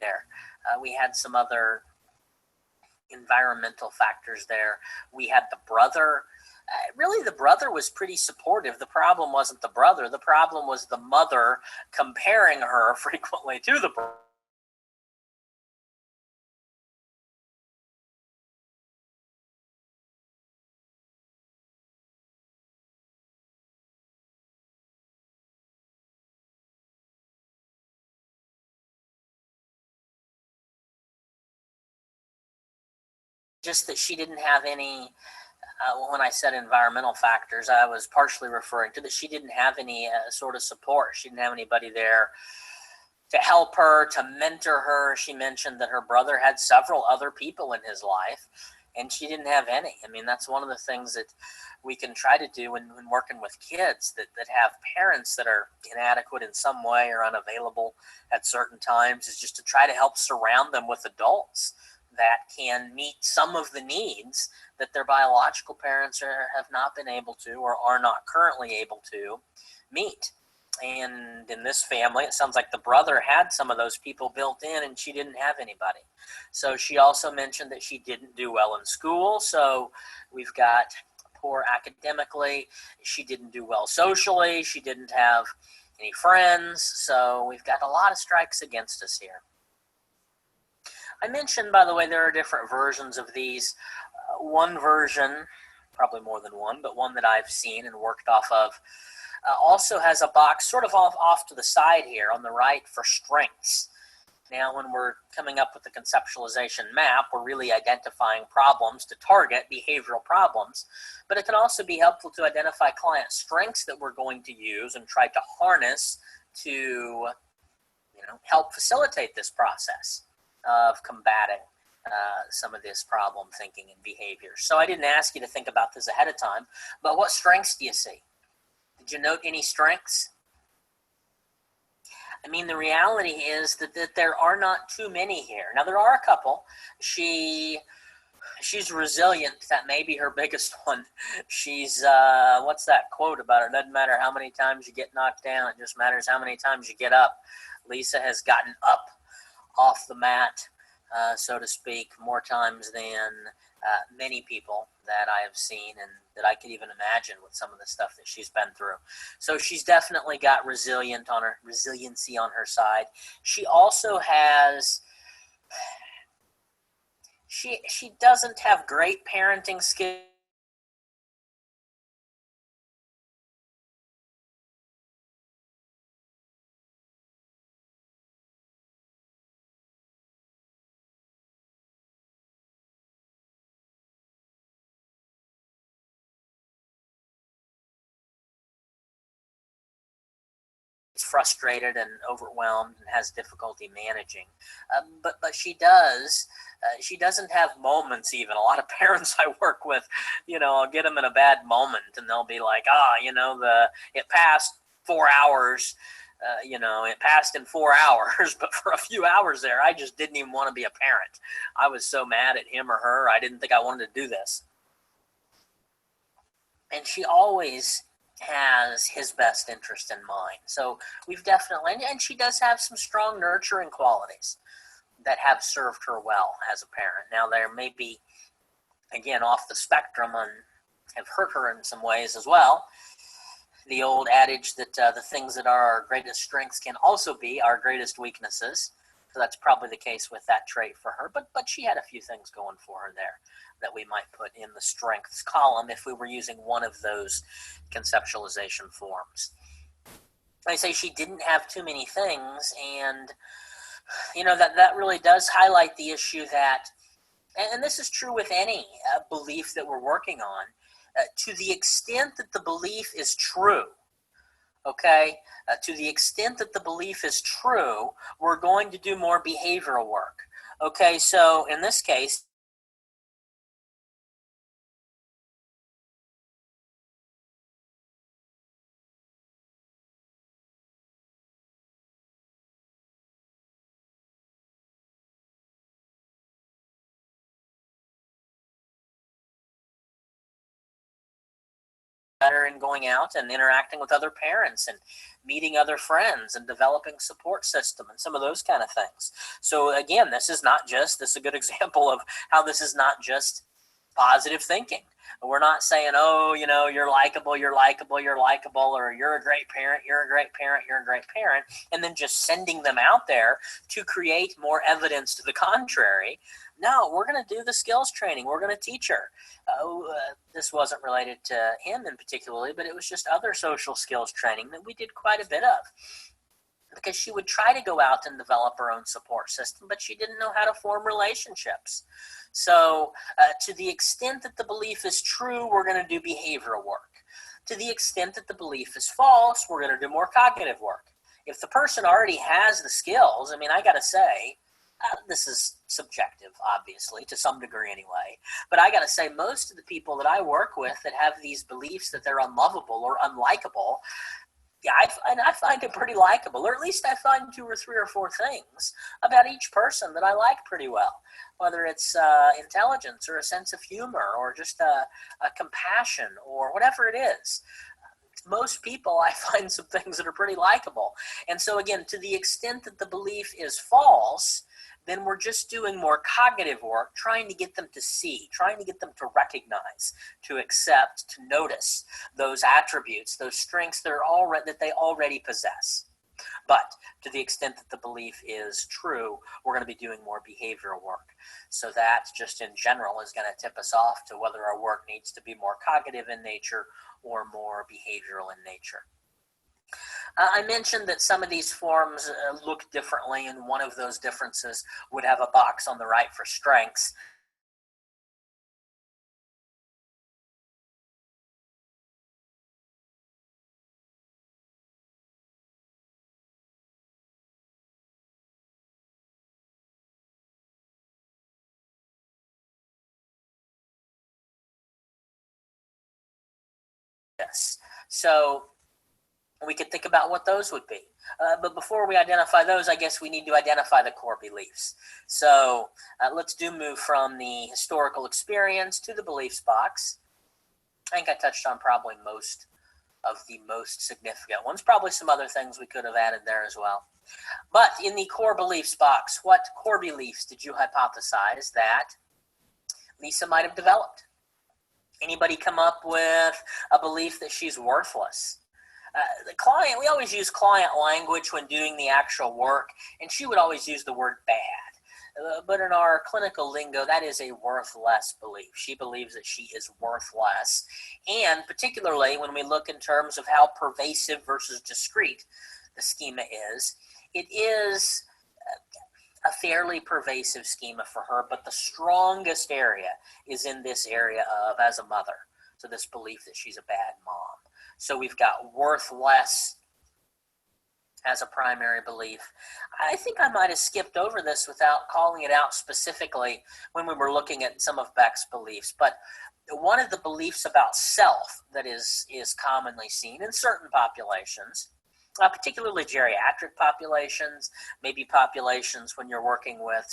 there. We had some other environmental factors there. We had the brother. Really, the brother was pretty supportive. The problem wasn't the brother. The problem was the mother comparing her frequently to the brother. Just that she didn't have any, when I said environmental factors, I was partially referring to that she didn't have any sort of support. She didn't have anybody there to help her, to mentor her. She mentioned that her brother had several other people in his life, and she didn't have any. I mean, that's one of the things that we can try to do when working with kids that have parents that are inadequate in some way or unavailable at certain times, is just to try to help surround them with adults that can meet some of the needs that their biological parents have not been able to or are not currently able to meet. And in this family, it sounds like the brother had some of those people built in, and she didn't have anybody. So she also mentioned that she didn't do well in school. So we've got poor academically. She didn't do well socially. She didn't have any friends. So we've got a lot of strikes against us here. I mentioned, by the way, there are different versions of these. One version, probably more than one, but one that I've seen and worked off of, also has a box sort of off to the side here on the right for strengths. Now, when we're coming up with the conceptualization map, we're really identifying problems to target behavioral problems, but it can also be helpful to identify client strengths that we're going to use and try to harness to help facilitate this process of combating some of this problem thinking and behavior. So I didn't ask you to think about this ahead of time, but what strengths do you see? Did you note any strengths? I mean, the reality is that there are not too many here. Now, there are a couple. She's resilient. That may be her biggest one. She's, what's that quote about her? It doesn't matter how many times you get knocked down. It just matters how many times you get up. Lisa has gotten up off the mat so to speak, more times than many people that I have seen and that I could even imagine with some of the stuff that she's been through. So she's definitely got resiliency on her side. She also has, she doesn't have great parenting skills. Frustrated and overwhelmed and has difficulty managing. But she doesn't have moments even. A lot of parents I work with, I'll get them in a bad moment and they'll be like, it passed 4 hours. It passed in 4 hours, but for a few hours there, I just didn't even want to be a parent. I was so mad at him or her. I didn't think I wanted to do this. And she always has his best interest in mind. So we've definitely, and she does have some strong nurturing qualities that have served her well as a parent. Now, there may be, again, off the spectrum and have hurt her in some ways as well. The old adage that the things that are our greatest strengths can also be our greatest weaknesses. So that's probably the case with that trait for her. But she had a few things going for her there that we might put in the strengths column if we were using one of those conceptualization forms. I say she didn't have too many things, and that really does highlight the issue that, and this is true with any belief that we're working on, to the extent that the belief is true, okay, to the extent that the belief is true, we're going to do more behavioral work. Okay, so in this case, better in going out and interacting with other parents and meeting other friends and developing support system and some of those kind of things. So again, this is a good example of how this is not just positive thinking. We're not saying, you're likable, you're likable, you're likable, or you're a great parent, you're a great parent, you're a great parent, and then just sending them out there to create more evidence to the contrary. No, we're going to do the skills training. We're going to teach her. This wasn't related to him in particularly, but it was just other social skills training that we did quite a bit of. Because she would try to go out and develop her own support system, but she didn't know how to form relationships. So to the extent that the belief is true, we're going to do behavioral work. To the extent that the belief is false, we're going to do more cognitive work. If the person already has the skills, I got to say, this is subjective, obviously, to some degree anyway, but I got to say most of the people that I work with that have these beliefs that they're unlovable or unlikable, yeah, I find it pretty likable, or at least I find 2 or 3 or 4 things about each person that I like pretty well, whether it's intelligence or a sense of humor or just a compassion or whatever it is. Most people, I find some things that are pretty likable. And so again, to the extent that the belief is false, then we're just doing more cognitive work, trying to get them to see, trying to get them to recognize, to accept, to notice those attributes, those strengths that they already possess. But to the extent that the belief is true, we're going to be doing more behavioral work. So that just in general is going to tip us off to whether our work needs to be more cognitive in nature or more behavioral in nature. I mentioned that some of these forms look differently, and one of those differences would have a box on the right for strengths. Yes. So we could think about what those would be. But before we identify those, I guess we need to identify the core beliefs. So let's move from the historical experience to the beliefs box. I think I touched on probably most of the most significant ones. Probably some other things we could have added there as well. But in the core beliefs box, what core beliefs did you hypothesize that Lisa might have developed? Anybody come up with a belief that she's worthless? The client, we always use client language when doing the actual work, and she would always use the word bad. But in our clinical lingo, that is a worthless belief. She believes that she is worthless. And particularly when we look in terms of how pervasive versus discrete the schema is, it is a fairly pervasive schema for her, but the strongest area is in this area of as a mother. So this belief that she's a bad mom. So we've got worthless as a primary belief. I think I might have skipped over this without calling it out specifically when we were looking at some of Beck's beliefs, but one of the beliefs about self that is commonly seen in certain populations, particularly geriatric populations, maybe populations when you're working with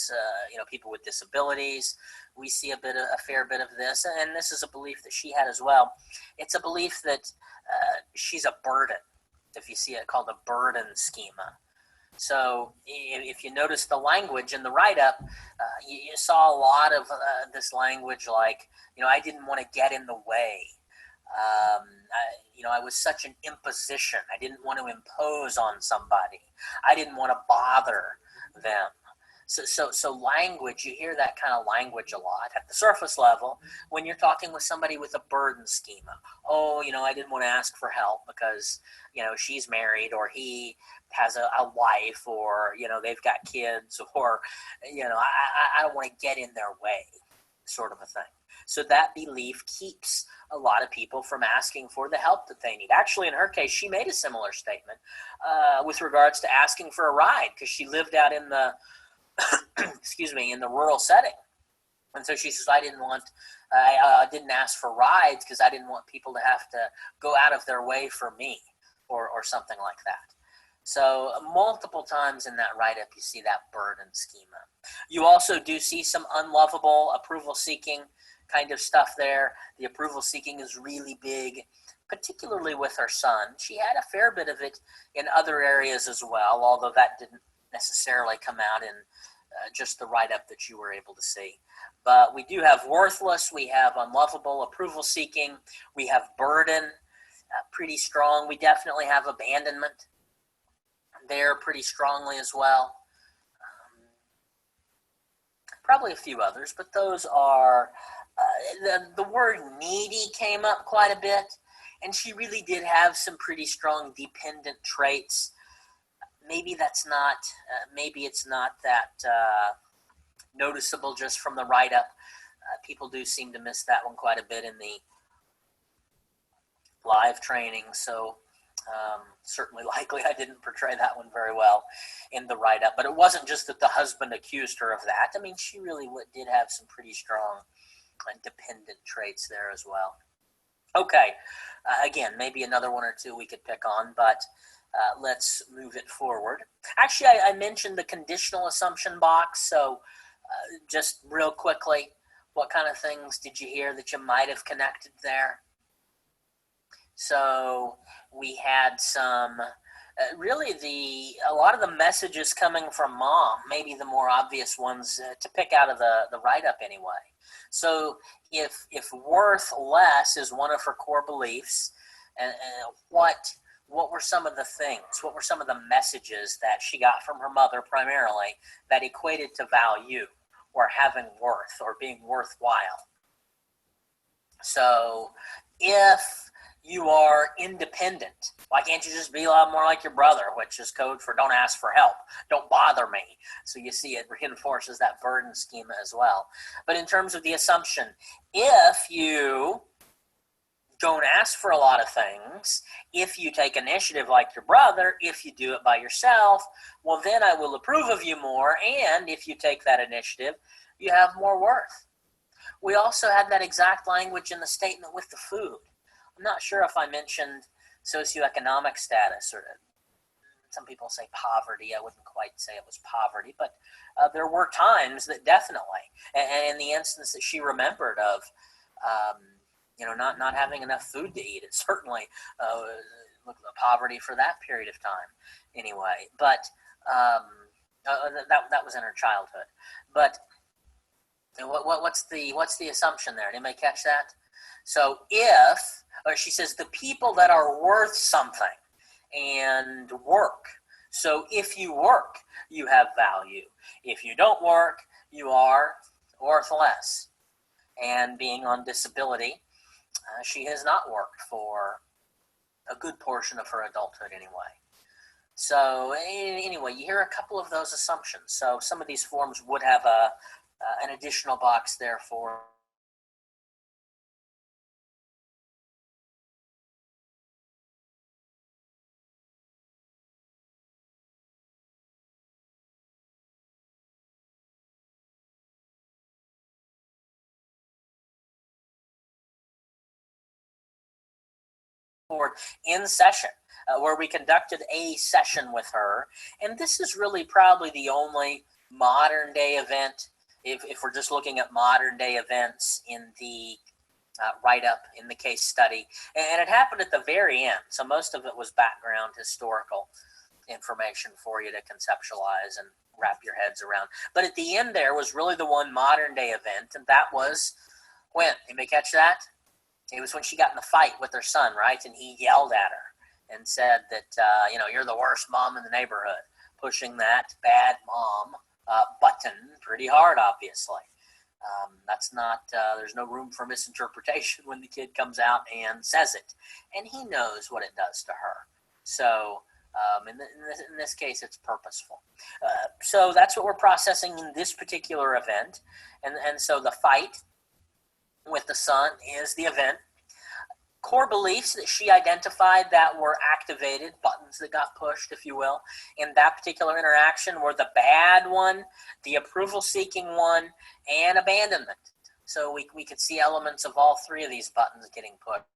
people with disabilities. We see a fair bit of this, and this is a belief that she had as well. It's a belief that she's a burden. If you see it called a burden schema. So if you notice the language in the write-up, you saw a lot of this language like, I didn't want to get in the way. I was such an imposition. I didn't want to impose on somebody. I didn't want to bother them. So language, you hear that kind of language a lot at the surface level when you're talking with somebody with a burden schema. Oh, I didn't want to ask for help because, she's married or he has a wife or, they've got kids or, I don't want to get in their way, sort of a thing. So that belief keeps a lot of people from asking for the help that they need. Actually, in her case, she made a similar statement with regards to asking for a ride because she lived out in the in the rural setting. And so she says, I didn't ask for rides because I didn't want people to have to go out of their way for me or something like that. So multiple times in that write-up, you see that burden schema. You also do see some unlovable approval-seeking kind of stuff there. The approval-seeking is really big, particularly with her son. She had a fair bit of it in other areas as well, although that didn't necessarily come out in just the write-up that you were able to see. But we do have worthless, we have unlovable, approval-seeking, we have burden, pretty strong. We definitely have abandonment there pretty strongly as well. Probably a few others, but those are, the word needy came up quite a bit, and she really did have some pretty strong dependent traits. Maybe it's not that noticeable just from the write-up. People do seem to miss that one quite a bit in the live training, so certainly likely I didn't portray that one very well in the write-up. But it wasn't just that the husband accused her of that. I mean, she really did have some pretty strong dependent traits there as well. Okay, again, maybe another one or two we could pick on, but let's move it forward. Actually, I mentioned the conditional assumption box, so just real quickly, what kind of things did you hear that you might have connected there? So we had some, a lot of the messages coming from mom, maybe the more obvious ones to pick out of the write-up anyway. So if worth less is one of her core beliefs, and what were some of the things, what were some of the messages that she got from her mother primarily that equated to value or having worth or being worthwhile? So if you are independent, why can't you just be a lot more like your brother, which is code for don't ask for help, don't bother me. So you see it reinforces that burden schema as well. But in terms of the assumption, if you don't ask for a lot of things, if you take initiative like your brother, if you do it by yourself, well, then I will approve of you more, and if you take that initiative, you have more worth. We also had that exact language in the statement with the food. I'm not sure if I mentioned socioeconomic status, or some people say poverty. I wouldn't quite say it was poverty, but there were times that definitely, and in the instance that she remembered of, not having enough food to eat. It certainly poverty for that period of time, anyway. But that was in her childhood. But what's the assumption there? Anybody catch that? So she says the people that are worth something and work. So if you work, you have value. If you don't work, you are worthless. And being on disability, she has not worked for a good portion of her adulthood anyway. So anyway, you hear a couple of those assumptions. So some of these forms would have an additional box there for in session, where we conducted a session with her. And this is really probably the only modern day event, if we're just looking at modern day events in the write-up in the case study. And it happened at the very end. So most of it was background historical information for you to conceptualize and wrap your heads around. But at the end there was really the one modern day event, and that was when? Anybody catch that? It was when she got in the fight with her son, right? And he yelled at her and said that, you're the worst mom in the neighborhood, pushing that bad mom button pretty hard, obviously. That's not, there's no room for misinterpretation when the kid comes out and says it. And he knows what it does to her. So in this case, it's purposeful. So that's what we're processing in this particular event. And so the fight with the son is the event. Core beliefs that she identified that were activated, buttons that got pushed, if you will, in that particular interaction were the bad one, the approval-seeking one, and abandonment. So we could see elements of all three of these buttons getting pushed.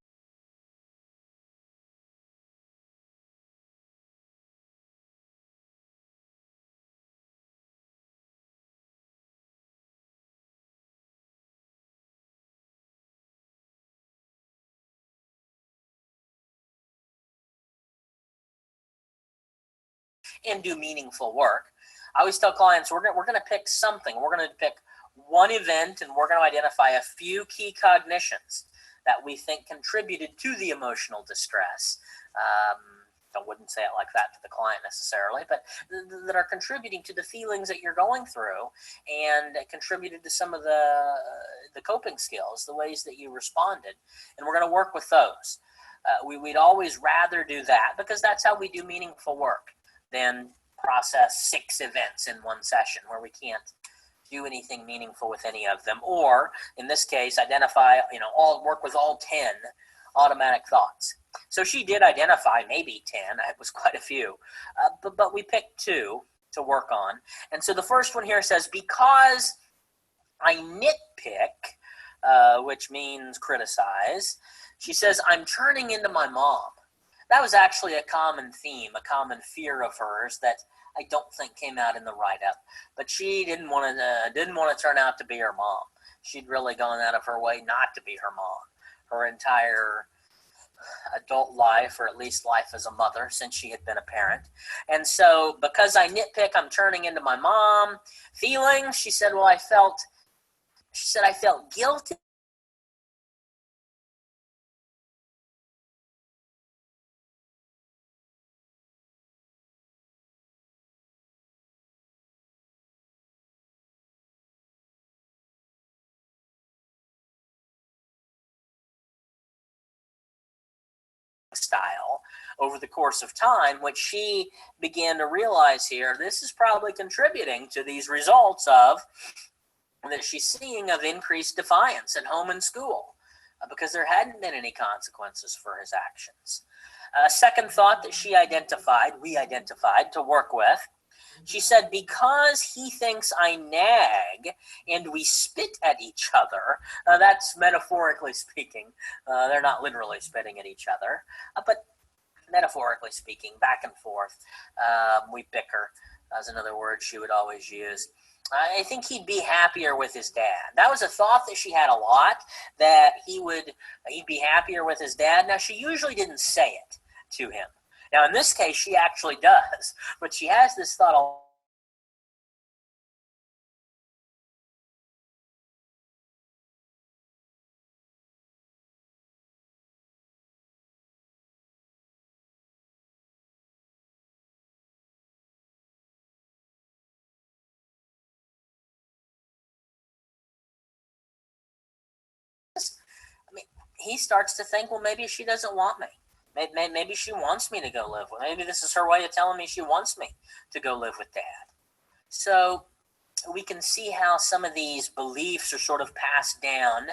And do meaningful work. I always tell clients we're going to pick something. We're going to pick one event, and we're going to identify a few key cognitions that we think contributed to the emotional distress. I wouldn't say it like that to the client necessarily, but that are contributing to the feelings that you're going through and contributed to some of the coping skills, the ways that you responded. And we're going to work with those. We'd always rather do that because that's how we do meaningful work than process 6 events in one session where we can't do anything meaningful with any of them. Or, in this case, identify, work with all 10 automatic thoughts. So she did identify maybe 10. It was quite a few. But we picked 2 to work on. And so the first one here says, because I nitpick, which means criticize, she says, I'm turning into my mom. That was actually a common theme, a common fear of hers that I don't think came out in the write-up. But she didn't want to turn out to be her mom. She'd really gone out of her way not to be her mom her entire adult life, or at least life as a mother, since she had been a parent. And so, because I nitpick, I'm turning into my mom. Feelings, she said, I felt guilty. Style over the course of time, which she began to realize here, this is probably contributing to these results of that she's seeing of increased defiance at home and school because there hadn't been any consequences for his actions. Second thought that we identified to work with, she said, because he thinks I nag and we spit at each other, that's metaphorically speaking. They're not literally spitting at each other, but metaphorically speaking, back and forth. We bicker, as another word she would always use. I think he'd be happier with his dad. That was a thought that she had a lot, that he'd be happier with his dad. Now, she usually didn't say it to him. Now, in this case, she actually does, but she has this thought a I mean, he starts to think, well, maybe she doesn't want me. Maybe she wants me to go live with. Maybe this is her way of telling me she wants me to go live with dad. So we can see how some of these beliefs are sort of passed down.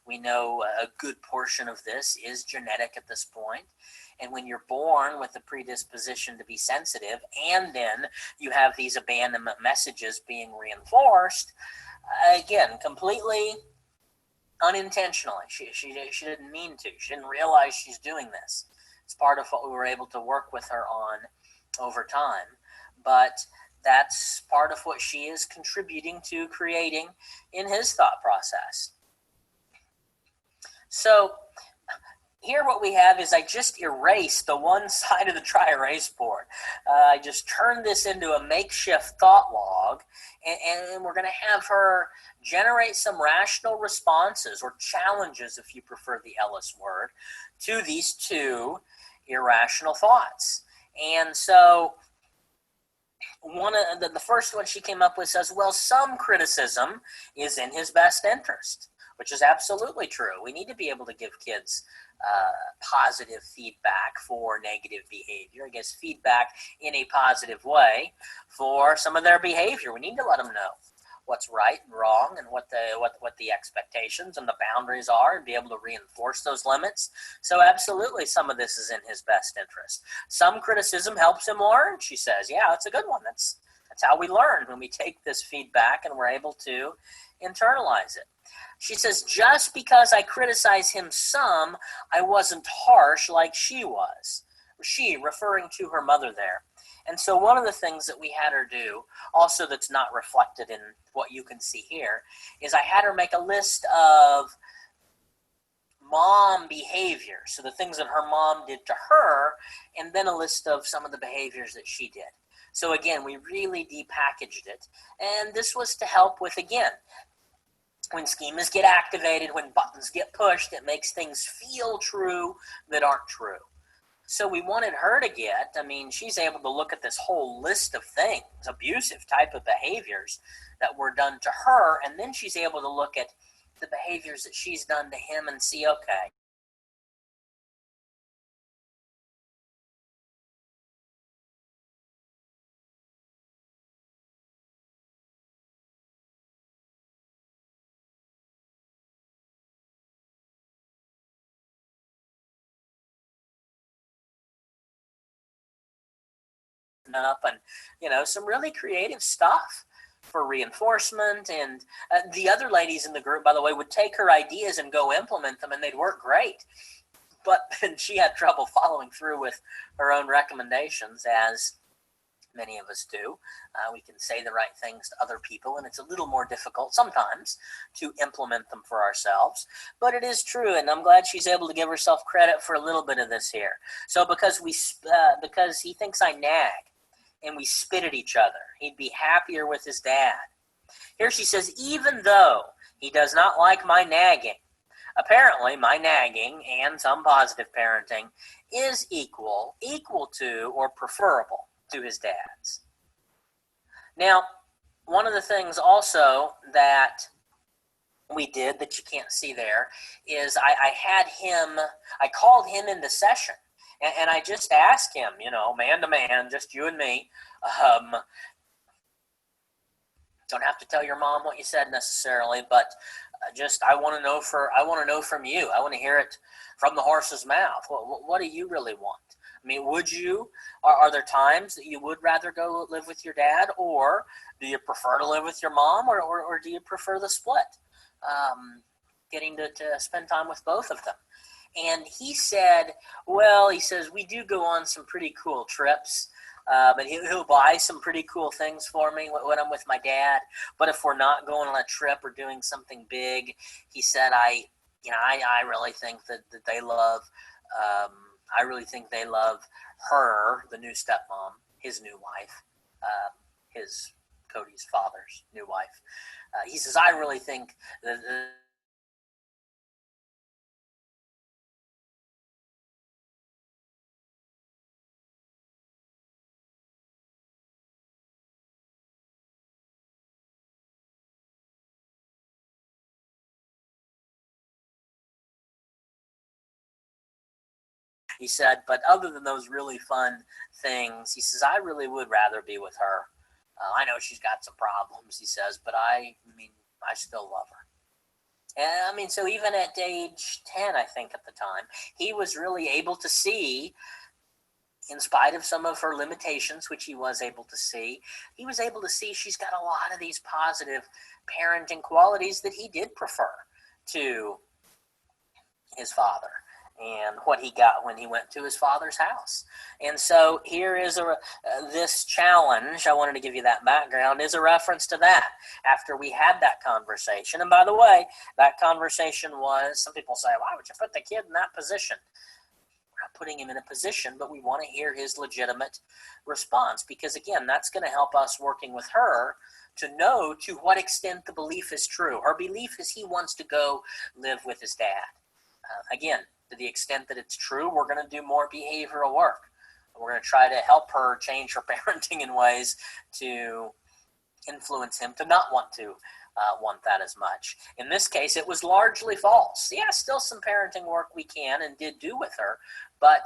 We know a good portion of this is genetic at this point. And when you're born with a predisposition to be sensitive, and then you have these abandonment messages being reinforced, again, completely unintentionally. She didn't mean to. She didn't realize she's doing this. It's part of what we were able to work with her on over time. But that's part of what she is contributing to creating in his thought process. So here what we have is I just erased the one side of the dry erase board. I just turned this into a makeshift thought log, and we're going to have her generate some rational responses or challenges, if you prefer the Ellis word, to these two irrational thoughts. And so one of the first one she came up with says, well, some criticism is in his best interest, which is absolutely true. We need to be able to give kids positive feedback for negative behavior. I guess feedback in a positive way for some of their behavior. We need to let them know what's right and wrong and what the expectations and the boundaries are, and be able to reinforce those limits. So absolutely some of this is in his best interest. Some criticism helps him learn, she says. Yeah, that's a good one. That's how we learn, when we take this feedback and we're able to internalize it. She says, just because I criticize him some, I wasn't harsh like she was. She, referring to her mother there. And so one of the things that we had her do, also that's not reflected in what you can see here, is I had her make a list of mom behavior, so the things that her mom did to her, and then a list of some of the behaviors that she did. So again, we really depackaged it, and this was to help with, again, when schemas get activated, when buttons get pushed, it makes things feel true that aren't true. So we wanted her to get, she's able to look at this whole list of things, abusive type of behaviors that were done to her, and then she's able to look at the behaviors that she's done to him and see, okay, up, and some really creative stuff for reinforcement. And the other ladies in the group, by the way, would take her ideas and go implement them, and they'd work great. But she had trouble following through with her own recommendations, as many of us do. We can say the right things to other people, and it's a little more difficult sometimes to implement them for ourselves. But it is true, and I'm glad she's able to give herself credit for a little bit of this here. So because he thinks I nag, and we spit at each other, he'd be happier with his dad. Here she says, even though he does not like my nagging, apparently my nagging and some positive parenting is equal to, or preferable to his dad's. Now, one of the things also that we did that you can't see there is I called him into session. And I just asked him, man to man, just you and me. Don't have to tell your mom what you said necessarily, but I want to know from you. I want to hear it from the horse's mouth. What do you really want? I mean, would you, are there times that you would rather go live with your dad, or do you prefer to live with your mom, or do you prefer the split? Getting to spend time with both of them. And he said, well, he says, we do go on some pretty cool trips. But he'll buy some pretty cool things for me when I'm with my dad. But if we're not going on a trip or doing something big, he said, I really think that they love, I really think they love her, the new stepmom, his new wife, his Cody's father's new wife. He says, I really think that he said, but other than those really fun things, he says, I really would rather be with her. I know she's got some problems, he says, but I mean, I still love her. And I mean, so even at age 10, I think at the time, he was really able to see, in spite of some of her limitations, which he was able to see, he was able to see she's got a lot of these positive parenting qualities that he did prefer to his father and what he got when he went to his father's house. And so here is this challenge. I wanted to give you that background, is a reference to that after we had that conversation. And by the way, that conversation was, some people say, why would you put the kid in that position? We're not putting him in a position, but we want to hear his legitimate response, because again, that's going to help us working with her to know to what extent the belief is true. Her belief is he wants to go live with his dad. Again, to the extent that it's true, we're going to do more behavioral work. We're going to try to help her change her parenting in ways to influence him to not want to want that as much. In this case, it was largely false. Yeah, still some parenting work we can and did do with her, but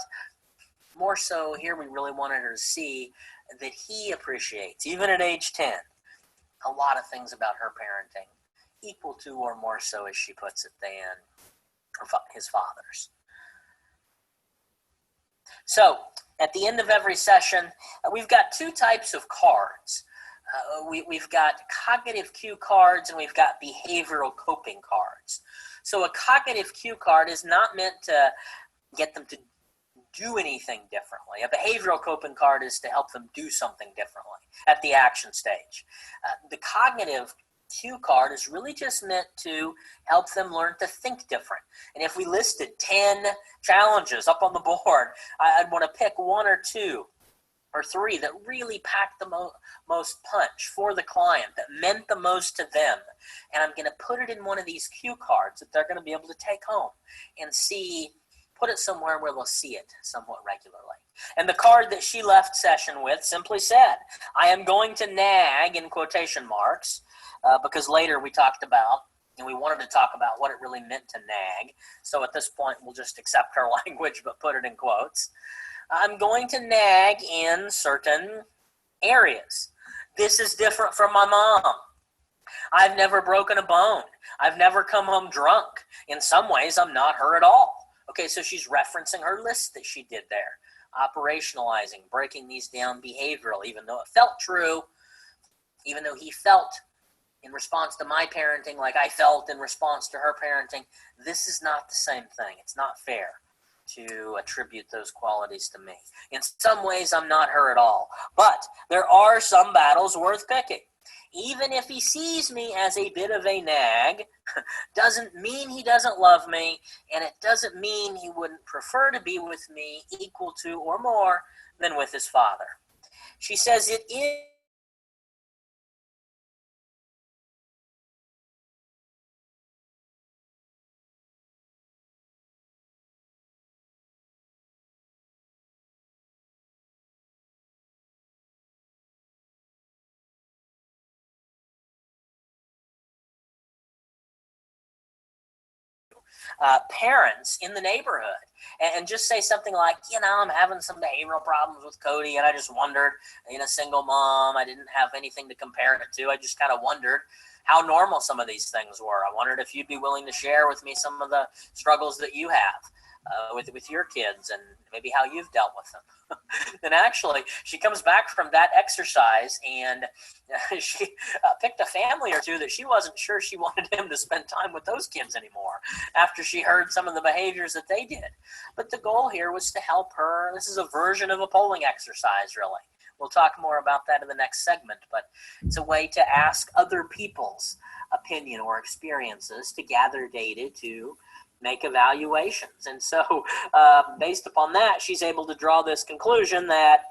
more so here we really wanted her to see that he appreciates, even at age 10, a lot of things about her parenting, equal to or more so, as she puts it, than his father's. So at the end of every session, we've got two types of cards. We've got cognitive cue cards and we've got behavioral coping cards. So a cognitive cue card is not meant to get them to do anything differently. A behavioral coping card is to help them do something differently at the action stage. The cognitive cue card is really just meant to help them learn to think different. And if we listed 10 challenges up on the board, I'd want to pick one or two or three that really packed the most punch for the client, that meant the most to them. And I'm going to put it in one of these cue cards that they're going to be able to take home and see, put it somewhere where they'll see it somewhat regularly. And the card that she left session with simply said, I am going to nag, in quotation marks, because later we talked about, and we wanted to talk about what it really meant to nag. So at this point, we'll just accept her language, but put it in quotes. I'm going to nag in certain areas. This is different from my mom. I've never broken a bone. I've never come home drunk. In some ways, I'm not her at all. Okay, so she's referencing her list that she did there. Operationalizing, breaking these down behavioral, even though it felt true, even though he felt in response to my parenting like I felt in response to her parenting, this is not the same thing. It's not fair to attribute those qualities to me. In some ways, I'm not her at all. But there are some battles worth picking. Even if he sees me as a bit of a nag, doesn't mean he doesn't love me, and it doesn't mean he wouldn't prefer to be with me equal to or more than with his father. She says it is parents in the neighborhood and just say something like, I'm having some behavioral problems with Cody, and I just wondered, a single mom, I didn't have anything to compare it to. I just kind of wondered how normal some of these things were. I wondered if you'd be willing to share with me some of the struggles that you have. with your kids and maybe how you've dealt with them. And actually, she comes back from that exercise and she picked a family or two that she wasn't sure she wanted him to spend time with those kids anymore after she heard some of the behaviors that they did. But the goal here was to help her. This is a version of a polling exercise, really. We'll talk more about that in the next segment, but it's a way to ask other people's opinion or experiences to gather data to make evaluations. And so based upon that, she's able to draw this conclusion that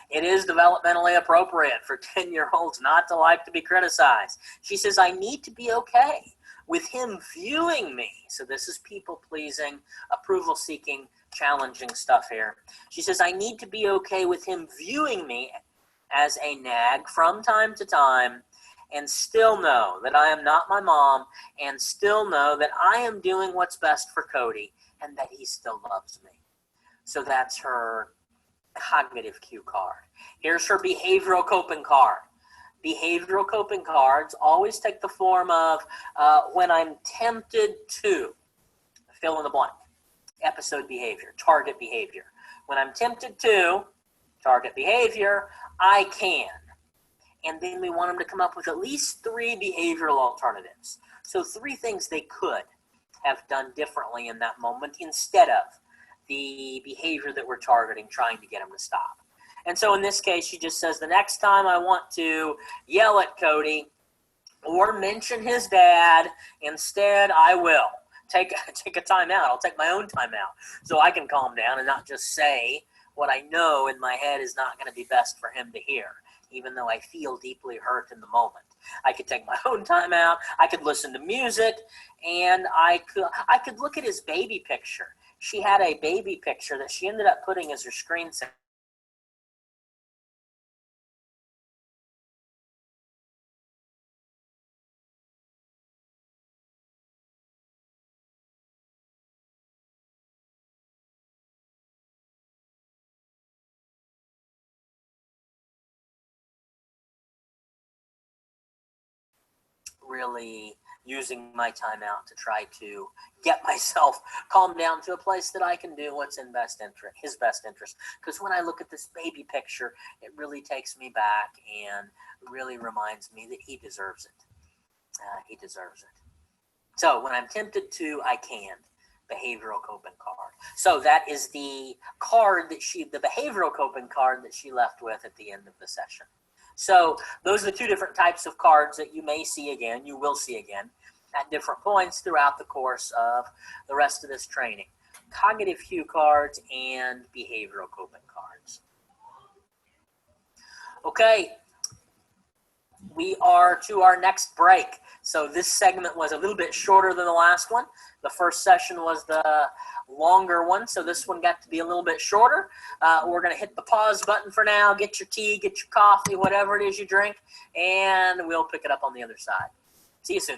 it is developmentally appropriate for 10-year-olds not to like to be criticized. She says, I need to be okay with him viewing me. So this is people-pleasing, approval-seeking, challenging stuff here. She says, I need to be okay with him viewing me as a nag from time to time and still know that I am not my mom and still know that I am doing what's best for Cody and that he still loves me. So that's her cognitive cue card. Here's her behavioral coping card. Behavioral coping cards always take the form of when I'm tempted to, fill in the blank, episode behavior, target behavior. When I'm tempted to, target behavior, I can. And then we want them to come up with at least 3 behavioral alternatives. So 3 things they could have done differently in that moment instead of the behavior that we're targeting, trying to get them to stop. And so in this case, she just says, the next time I want to yell at Cody or mention his dad, instead I will take a time out. I'll take my own time out so I can calm down and not just say what I know in my head is not going to be best for him to hear, even though I feel deeply hurt in the moment. I could take my own time out. I could listen to music, and I could look at his baby picture. She had a baby picture that she ended up putting as her screensaver. Really using my time out to try to get myself calmed down to a place that I can do what's in his best interest. Because when I look at this baby picture, it really takes me back and really reminds me that he deserves it. He deserves it. So when I'm tempted to, I can. Behavioral coping card. So that is the card that the behavioral coping card that she left with at the end of the session. So those are the 2 different types of cards that you may see again, you will see again, at different points throughout the course of the rest of this training. Cognitive cue cards and behavioral coping cards. Okay, we are to our next break. So this segment was a little bit shorter than the last one. The first session was the longer one, so this one got to be a little bit shorter. We're going to hit the pause button for now, get your tea, get your coffee, whatever it is you drink, and we'll pick it up on the other side. See you soon.